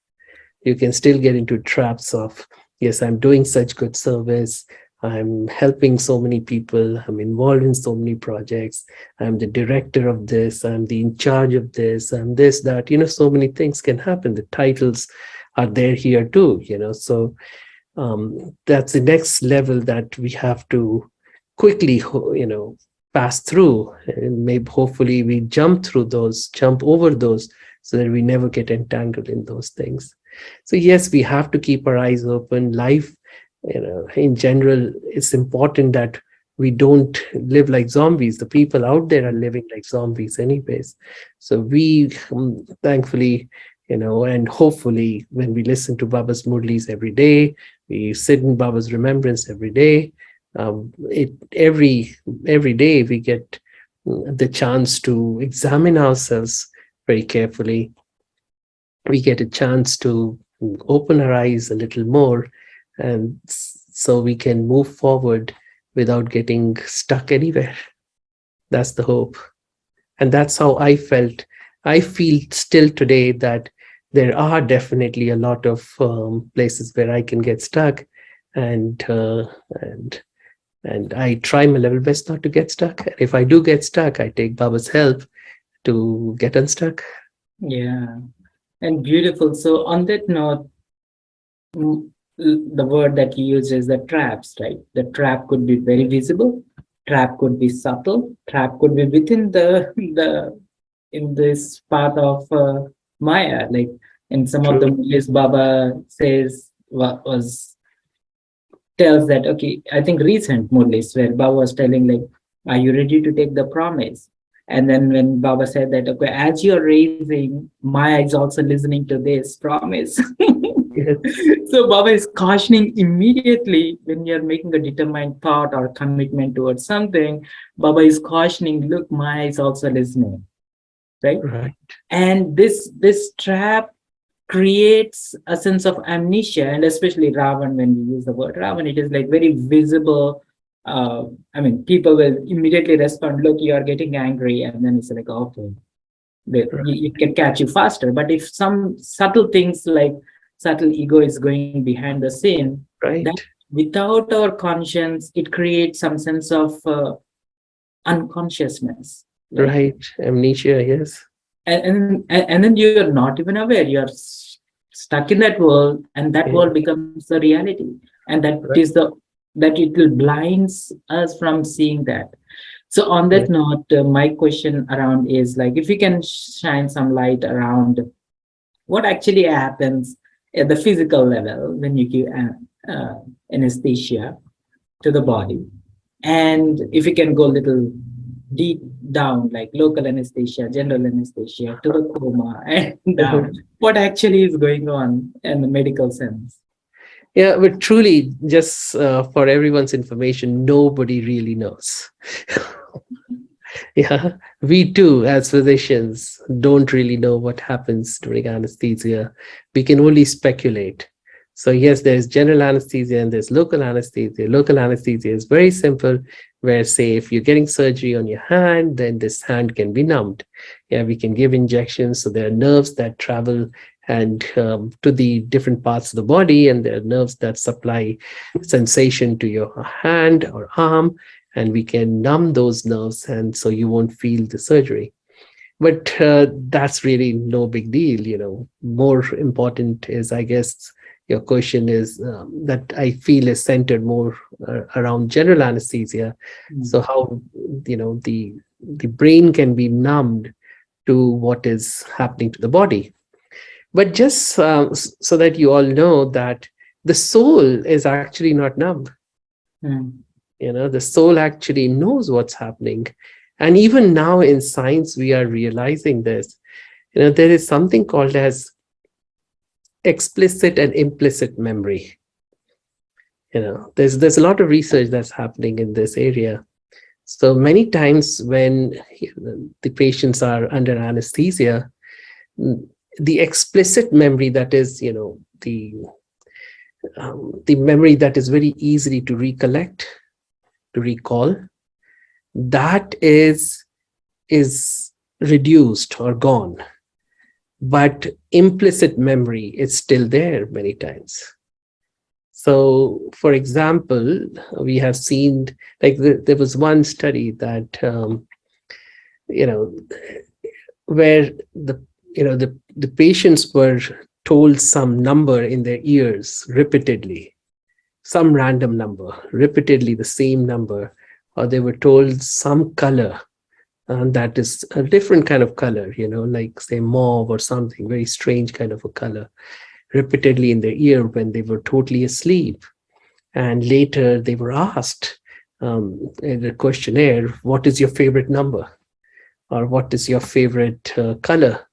You can still get into traps of, yes, I'm doing such good service. I'm helping so many people. I'm involved in so many projects. I'm the director of this. I'm the in charge of this. I'm this, that, so many things can happen. The titles are there here too, So that's the next level that we have to quickly, pass through. And maybe hopefully we jump over those, so that we never get entangled in those things. So yes, we have to keep our eyes open. Life in general, it's important that we don't live like zombies. The people out there are living like zombies anyways. So we, thankfully, and hopefully when we listen to Baba's Murlis every day, we sit in Baba's remembrance every day, every day we get the chance to examine ourselves very carefully. We get a chance to open our eyes a little more, and so we can move forward without getting stuck anywhere. That's the hope. And that's how I felt. I feel still today that there are definitely a lot of places where I can get stuck, and I try my level best not to get stuck. If I do get stuck, I take Baba's help to get unstuck. Yeah, and beautiful. So on that note, the word that you use is the traps, right? The trap could be very visible, trap could be subtle, trap could be within the in this path of Maya. Like in some of the True. movies, Baba says was tells that, okay, I think recent Murlis where Baba was telling like, are you ready to take the promise? And then when Baba said that, okay, as you're raising, Maya is also listening to this promise. Yes. So Baba is cautioning immediately when you're making a determined thought or commitment towards something. Baba is cautioning, look, Maya is also listening, right? Right. And this trap creates a sense of amnesia, and especially Ravan, when we use the word Ravan, it is like very visible. I mean, people will immediately respond, look, you are getting angry, and then it's like, okay, it can catch you faster. But if some subtle things like subtle ego is going behind the scene, that Right. without our conscience, it creates some sense of unconsciousness, like, Right. Amnesia. Yes. and then you're not even aware, you're stuck in that world, and that Yeah. world becomes the reality, and that Right. is the that it will blinds us from seeing that. So on that Right. note, my question around is like, if you can shine some light around what actually happens at the physical level when you give anesthesia to the body, and if you can go a little deep down, like local anesthesia, general anesthesia, to the coma, and down, what actually is going on in the medical sense. Yeah, but truly, just for everyone's information, nobody really knows. Yeah, we too, as physicians, don't really know what happens during anesthesia. We can only speculate. So, yes, there's general anesthesia and there's local anesthesia. Local anesthesia is very simple, where, say, if you're getting surgery on your hand, then this hand can be numbed. Yeah, we can give injections. So, there are nerves that travel and to the different parts of the body, and there are nerves that supply sensation to your hand or arm, and we can numb those nerves, and so you won't feel the surgery. But that's really no big deal. More important is, I guess, your question is that I feel is centered more around general anesthesia. Mm. So how the brain can be numbed to what is happening to the body. But just so that you all know that the soul is actually not numb. Mm. The soul actually knows what's happening. And even now in science, we are realizing this. There is something called as explicit and implicit memory. There's a lot of research that's happening in this area. So many times when the patients are under anesthesia, the explicit memory, that is, the memory that is very easily to recollect, to recall, that is reduced or gone, but implicit memory is still there many times. So, for example, we have seen, like, there was one study that where the patients were told some number in their ears repeatedly, some random number, repeatedly the same number, or they were told some color, and that is a different kind of color, like, say, mauve or something, very strange kind of a color, repeatedly in their ear when they were totally asleep. And later they were asked in a questionnaire, what is your favorite number? Or what is your favorite color?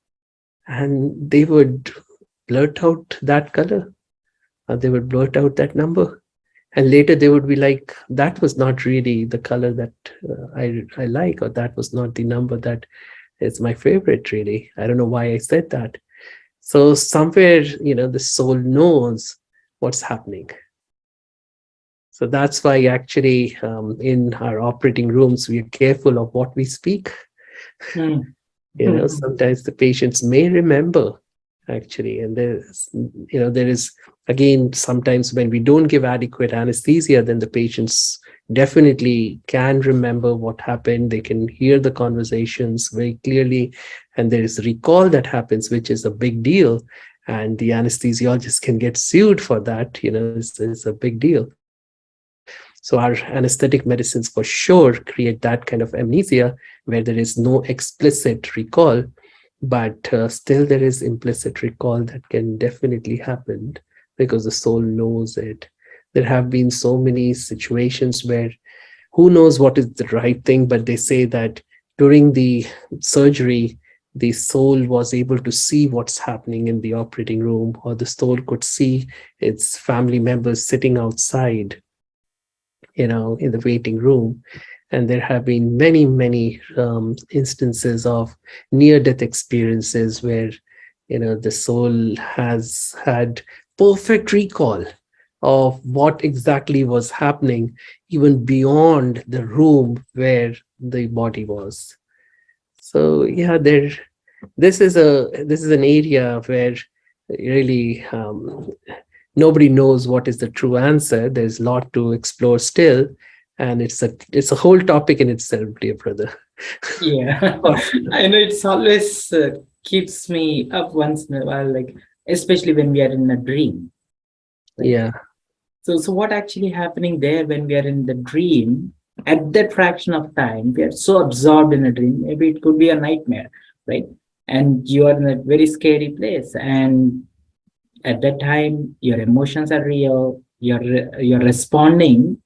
And they would blurt out that color, or they would blurt out that number. And later they would be like, that was not really the color that I like, or that was not the number that is my favorite, really. I don't know why I said that. So somewhere, the soul knows what's happening. So that's why actually in our operating rooms, we are careful of what we speak. Mm. Sometimes the patients may remember actually, and there is, again, sometimes when we don't give adequate anesthesia, then the patients definitely can remember what happened. They can hear the conversations very clearly, and there is recall that happens, which is a big deal, and the anesthesiologist can get sued for that. It's a big deal. So our anesthetic medicines for sure create that kind of amnesia where there is no explicit recall, but still there is implicit recall that can definitely happen because the soul knows it. There have been so many situations where who knows what is the right thing, but they say that during the surgery, the soul was able to see what's happening in the operating room, or the soul could see its family members sitting outside, in the waiting room. And there have been many, many instances of near-death experiences where, the soul has had perfect recall of what exactly was happening, even beyond the room where the body was. So yeah, this is an area where really nobody knows what is the true answer. There's a lot to explore still, and it's a whole topic in itself, dear brother. Yeah, I know it's always keeps me up once in a while, like especially when we are in a dream. Right? Yeah. So what actually happening there when we are in the dream? At that fraction of time, we are so absorbed in a dream. Maybe it could be a nightmare, right? And you are in a very scary place, and at that time, your emotions are real. You're responding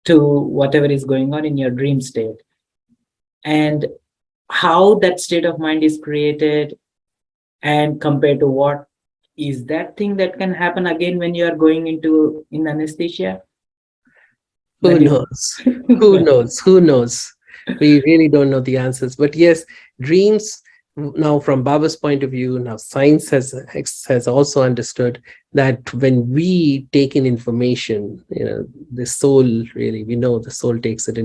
to whatever is going on in your dream state, and how that state of mind is created and compared to what is that thing that can happen again when you are going into in anesthesia. Who That is knows? Who knows? Who knows? We really don't know the answers. But yes, dreams, now from Baba's point of view, now science has also understood that when we take in information, the soul, really, we know the soul takes the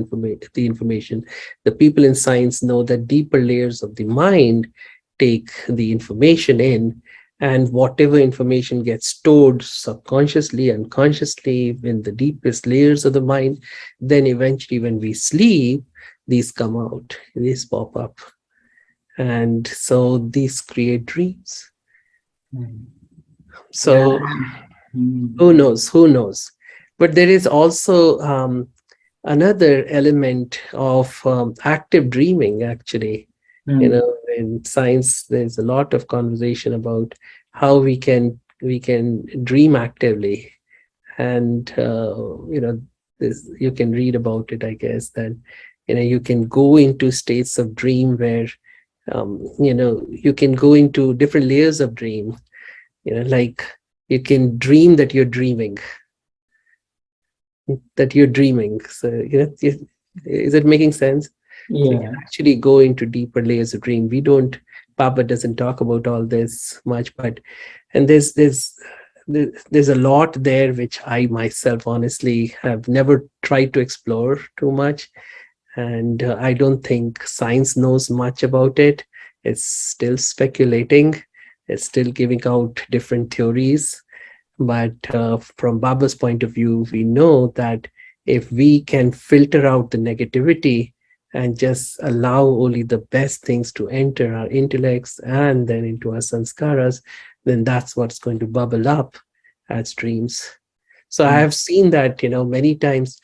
information. The people in science know that deeper layers of the mind take the information in, and whatever information gets stored subconsciously, unconsciously in the deepest layers of the mind, then eventually when we sleep, these come out, these pop up. And so these create dreams. yeah. So who knows? Who knows? But there is also another element of active dreaming, actually. In science, there's a lot of conversation about how we can dream actively, and you can read about it, I guess, that you can go into states of dream where you can go into different layers of dream, like you can dream that you're dreaming, so is it making sense? So you Yeah. can actually go into deeper layers of dream. Papa doesn't talk about all this much, and there's a lot there which I myself honestly have never tried to explore too much, and I don't think science knows much about it. It's still speculating. It's still giving out different theories. But from Baba's point of view, we know that if we can filter out the negativity and just allow only the best things to enter our intellects and then into our sanskaras, then that's what's going to bubble up as dreams. So I have seen that, many times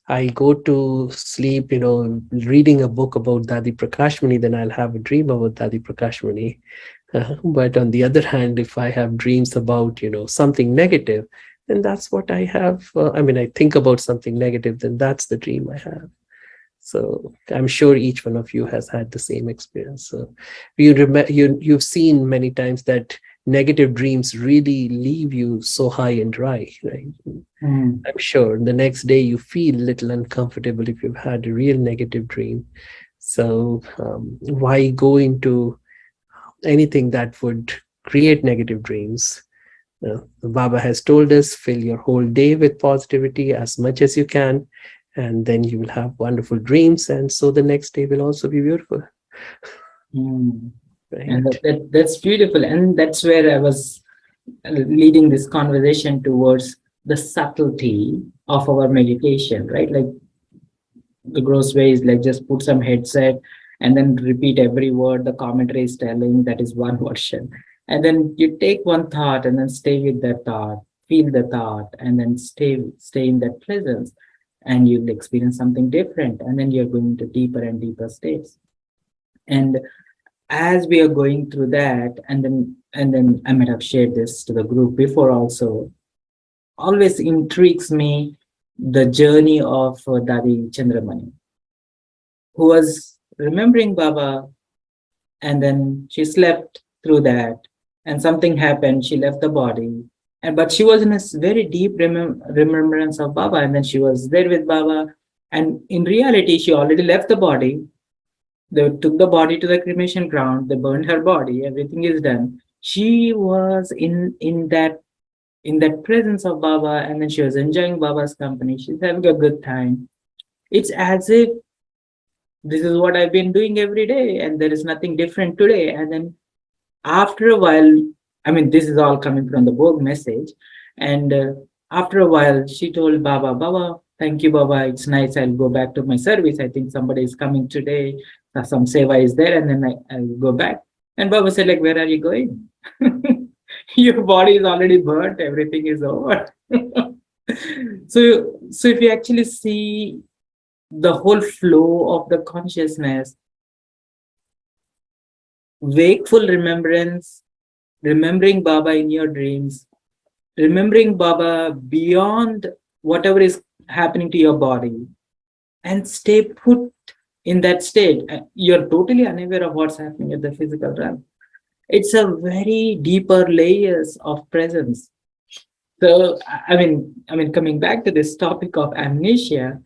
I go to sleep, reading a book about Dadi Prakashmani, then I'll have a dream about Dadi Prakashmani. But on the other hand, if I have dreams about, something negative, And that's what I have. I mean, I think about something negative, then that's the dream I have. So I'm sure each one of you has had the same experience. So you've seen many times that negative dreams really leave you so high and dry, right? Mm. I'm sure the next day you feel a little uncomfortable if you've had a real negative dream. So why go into anything that would create negative dreams? Baba has told us, fill your whole day with positivity as much as you can, and then you will have wonderful dreams. And so the next day will also be beautiful, Mm. And right? that's beautiful. And that's where I was leading this conversation towards the subtlety of our meditation, right? Like the gross way is like just put some headset and then repeat every word the commentary is telling. That is one version. And then you take one thought and then stay with that thought, feel the thought, and then stay in that presence, and you'll experience something different. And then you're going to deeper and deeper states. And as we are going through that, and then I might have shared this to the group before also, always intrigues me the journey of Dadi Chandramani, who was remembering Baba, and then she slept through that, and something happened. She left the body, and but she was in a very deep remembrance of Baba, and then she was there with Baba. And in reality, she already left the body. They took the body to the cremation ground. They burned her body. Everything is done. She was in that presence of Baba, and then she was enjoying Baba's company. She's having a good time. It's as if this is what I've been doing every day, and there is nothing different today. And then after a while, I mean, this is all coming from the Borg message. And after a while, she told Baba, Baba, thank you, Baba. It's nice. I'll go back to my service. I think somebody is coming today. Some seva is there, and then I'll go back. And Baba said, like, where are you going? Your body is already burnt. Everything is over. So if you actually see the whole flow of the consciousness, wakeful remembrance, remembering Baba in your dreams, remembering Baba beyond whatever is happening to your body, and stay put in that state. You're totally unaware of what's happening at the physical realm. It's a very deeper layers of presence. So I mean, coming back to this topic of amnesia,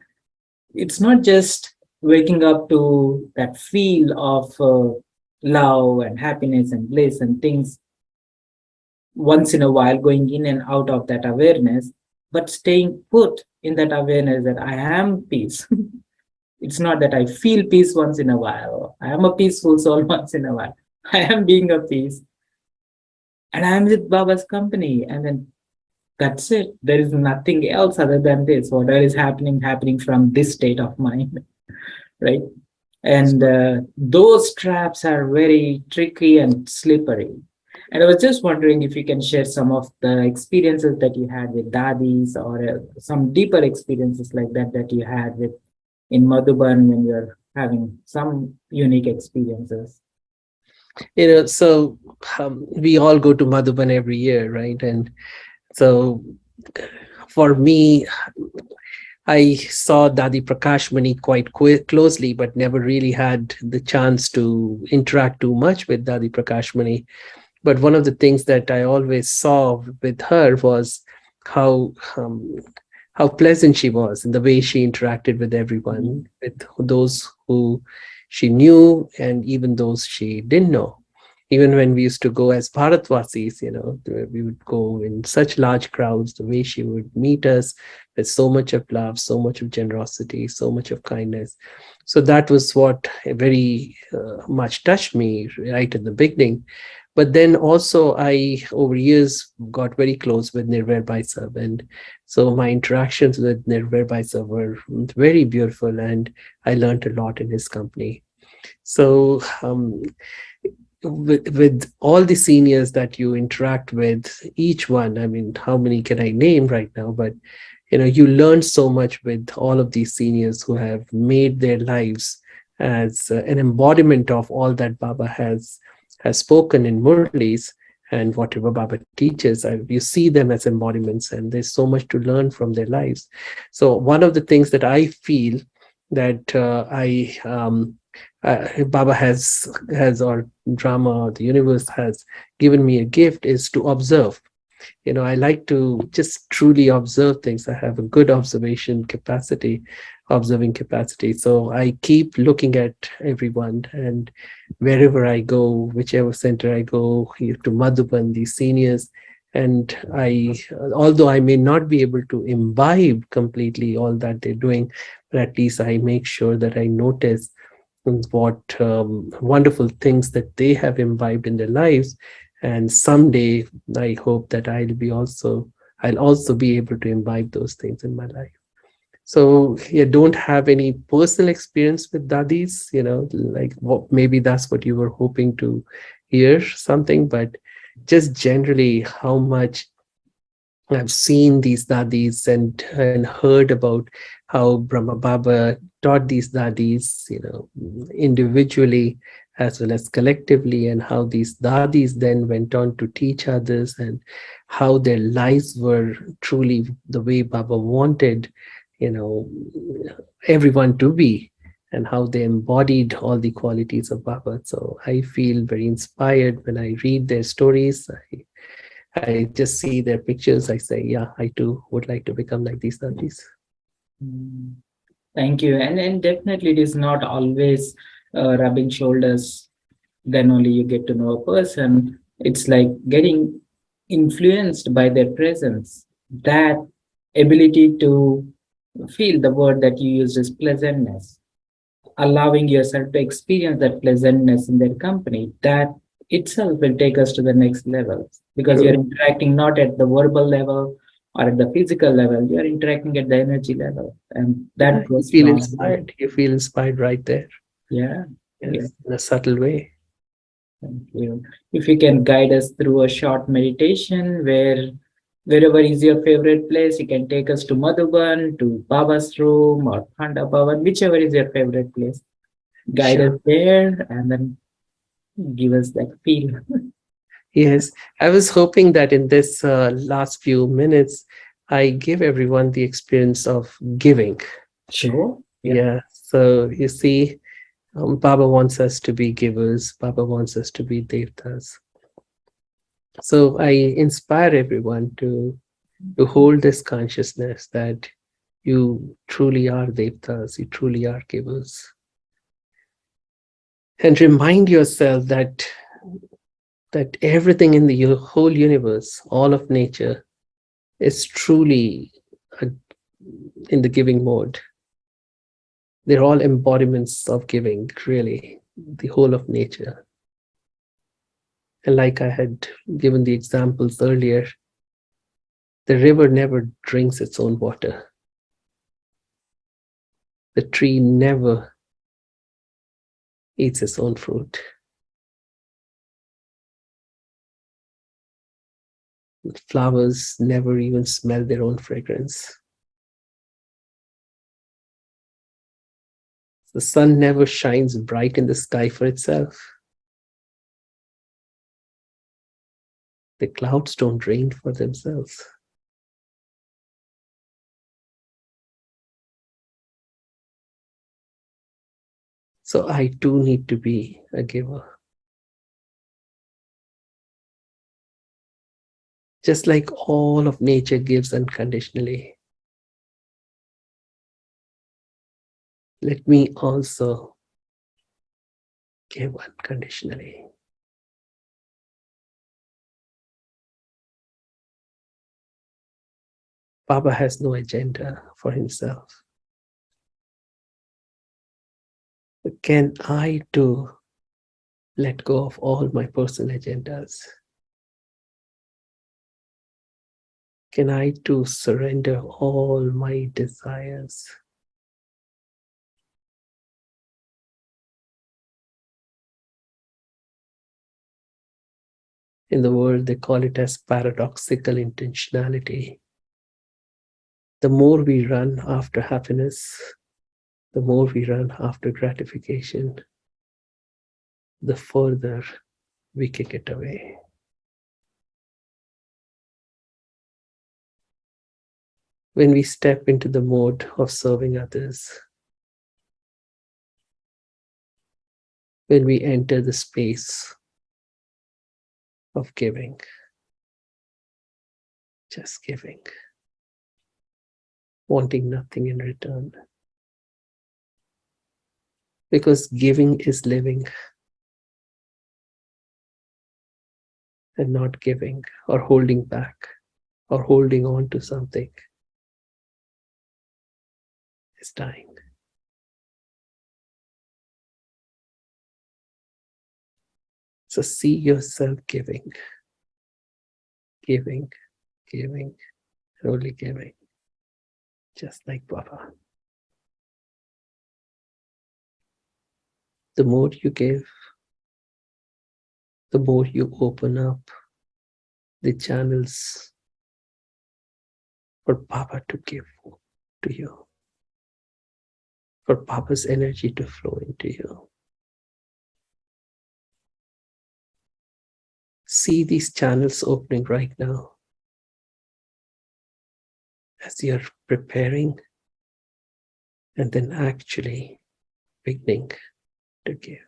it's not just waking up to that feel of love and happiness and bliss and things once in a while, going in and out of that awareness, but staying put in that awareness that I am peace. It's not that I feel peace once in a while. I am a peaceful soul once in a while. I am being a peace, and I am with Baba's company. And then that's it. There is nothing else other than this. Whatever is happening from this state of mind, right? And those traps are very tricky and slippery. And I was just wondering if you can share some of the experiences that you had with daddies, or some deeper experiences like that that you had with in Madhuban when you're having some unique experiences. So we all go to Madhuban every year, right? And so for me, I saw Dadi Prakashmani quite closely, but never really had the chance to interact too much with Dadi Prakashmani. But one of the things that I always saw with her was how how pleasant she was in the way she interacted with everyone, with those who she knew and even those she didn't know. Even when we used to go as Bharatvasis, we would go in such large crowds, the way she would meet us with so much of love, so much of generosity, so much of kindness. So that was what very much touched me right at the beginning. But then also I, over years, got very close with Nirvair Bhaisab. And so my interactions with Nirvair Bhaisab were very beautiful, and I learned a lot in his company. So with all the seniors that you interact with, each one, I mean, how many can I name right now? But you learn so much with all of these seniors who have made their lives as an embodiment of all that Baba has spoken in Murlis. and whatever Baba teaches, you see them as embodiments, and there's so much to learn from their lives. So one of the things that I feel that Baba has or drama or the universe has given me a gift is to observe. I like to just truly observe things. I have a good observing capacity. So I keep looking at everyone, and wherever I go, whichever center I go, here to Madhuban, these seniors, and although I may not be able to imbibe completely all that they're doing, but at least I make sure that I notice what wonderful things that they have imbibed in their lives. And someday I hope that I'll also be able to imbibe those things in my life. So you don't have any personal experience with dadis, like maybe that's what you were hoping to hear something, but just generally how much I've seen these dadis and heard about how Brahma Baba taught these dadis, individually as well as collectively, and how these dadis then went on to teach others, and how their lives were truly the way Baba wanted, you know, everyone to be, and how they embodied all the qualities of Baba. So I feel very inspired when I read their stories. I just see their pictures. I say, yeah, I too would like to become like these dadis. Mm. Thank you. And definitely it is not always rubbing shoulders, then only you get to know a person. It's like getting influenced by their presence. That ability to feel, the word that you used is pleasantness, allowing yourself to experience that pleasantness in their company, that itself will take us to the next level, because you're True. interacting not at the verbal level or at the physical level, you're interacting at the energy level, and Yeah, that you goes feel long way. inspired. You feel inspired right there. Yeah. Yeah. Yes, in a subtle way. Thank you. If you can guide us through a short meditation wherever is your favorite place, you can take us to Madhuban, to Baba's room, or Khanda Bhavan, whichever is your favorite place. Guide us Sure. there and then give us that feel. Yes, I was hoping that in this last few minutes, I give everyone the experience of giving. Sure. Yeah. Yeah. So you see, Baba wants us to be givers. Baba wants us to be devtas. So I inspire everyone to hold this consciousness that you truly are devtas. You truly are givers, and remind yourself that everything in the whole universe, all of nature, is truly a, in the giving mode. They're all embodiments of giving, really, the whole of nature. And like I had given the examples earlier, the river never drinks its own water. The tree never eats its own fruit. The flowers never even smell their own fragrance. The sun never shines bright in the sky for itself. The clouds don't rain for themselves. So I too need to be a giver. Just like all of nature gives unconditionally, let me also give unconditionally. Baba has no agenda for himself. But can I too let go of all my personal agendas? Can I too surrender all my desires? In the world, they call it as paradoxical intentionality. The more we run after happiness, the more we run after gratification, the further we kick it away. when we step into the mode of serving others, when we enter the space of giving, just giving, wanting nothing in return. Because giving is living, and not giving or holding back or holding on to something is dying. So see yourself giving, giving, giving, and only giving, just like Baba. The more you give, the more you open up the channels for Baba to give to you, for Baba's energy to flow into you. See these channels opening right now as you're preparing and then actually beginning to give.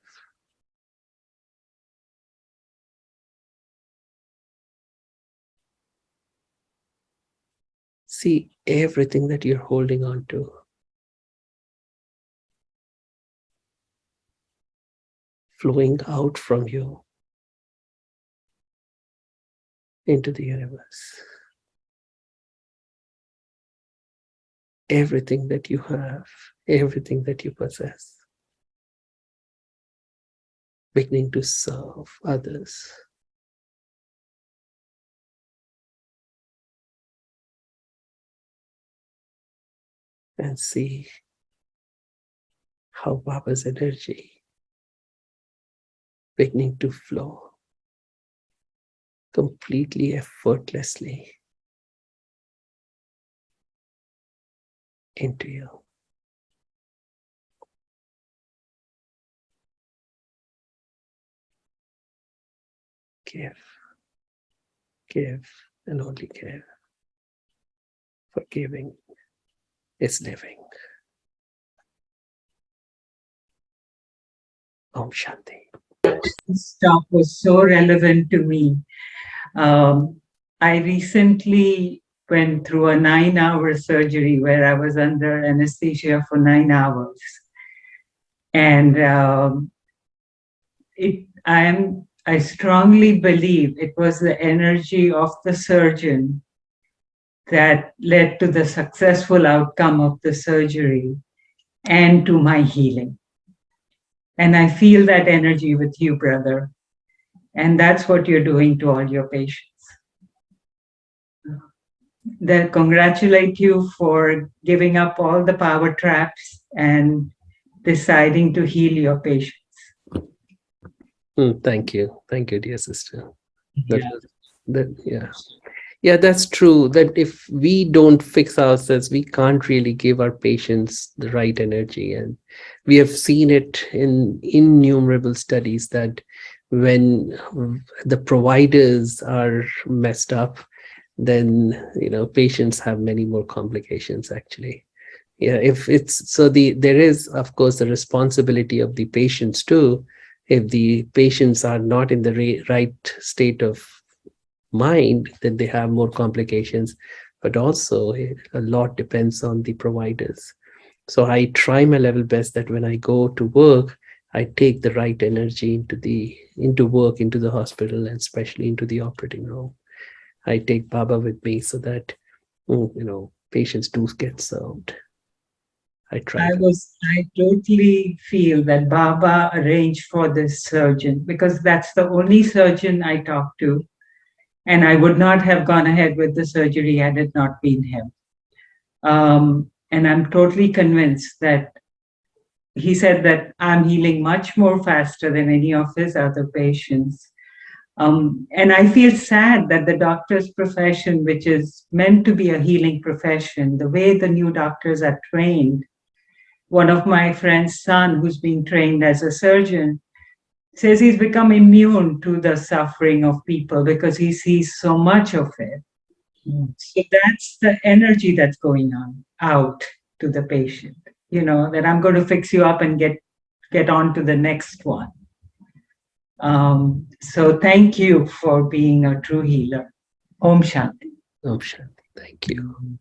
See everything that you're holding on to flowing out from you into the universe. Everything that you have, everything that you possess, beginning to serve others. And see how Baba's energy beginning to flow completely effortlessly into you. Give, give, and only give. For giving is living. Om Shanti. This talk was so relevant to me. I recently went through a 9-hour surgery where I was under anesthesia for 9 hours. And I strongly believe it was the energy of the surgeon that led to the successful outcome of the surgery and to my healing. And I feel that energy with you, brother. And that's what you're doing to all your patients. Then congratulate you for giving up all the power traps and deciding to heal your patients. Thank you, dear sister. Yeah. Yeah, that's true. That if we don't fix ourselves, we can't really give our patients the right energy. And we have seen it in innumerable studies that when the providers are messed up, then patients have many more complications actually. Yeah, if it's so, there is of course the responsibility of the patients too. If the patients are not in the right state of mind, then they have more complications. But also a lot depends on the providers. So I try my level best that when I go to work, I take the right energy into work, into the hospital, and especially into the operating room. I take Baba with me so that patients do get served. I totally feel that Baba arranged for this surgeon because that's the only surgeon I talked to. And I would not have gone ahead with the surgery had it not been him. And I'm totally convinced that he said that I'm healing much more faster than any of his other patients. And I feel sad that the doctor's profession, which is meant to be a healing profession, the way the new doctors are trained, one of my friend's son who's being trained as a surgeon says he's become immune to the suffering of people because he sees so much of it. So that's the energy that's going on out to the patient, that I'm going to fix you up and get on to the next one. So thank you for being a true healer. Om Shanti. Om Shanti. Thank you.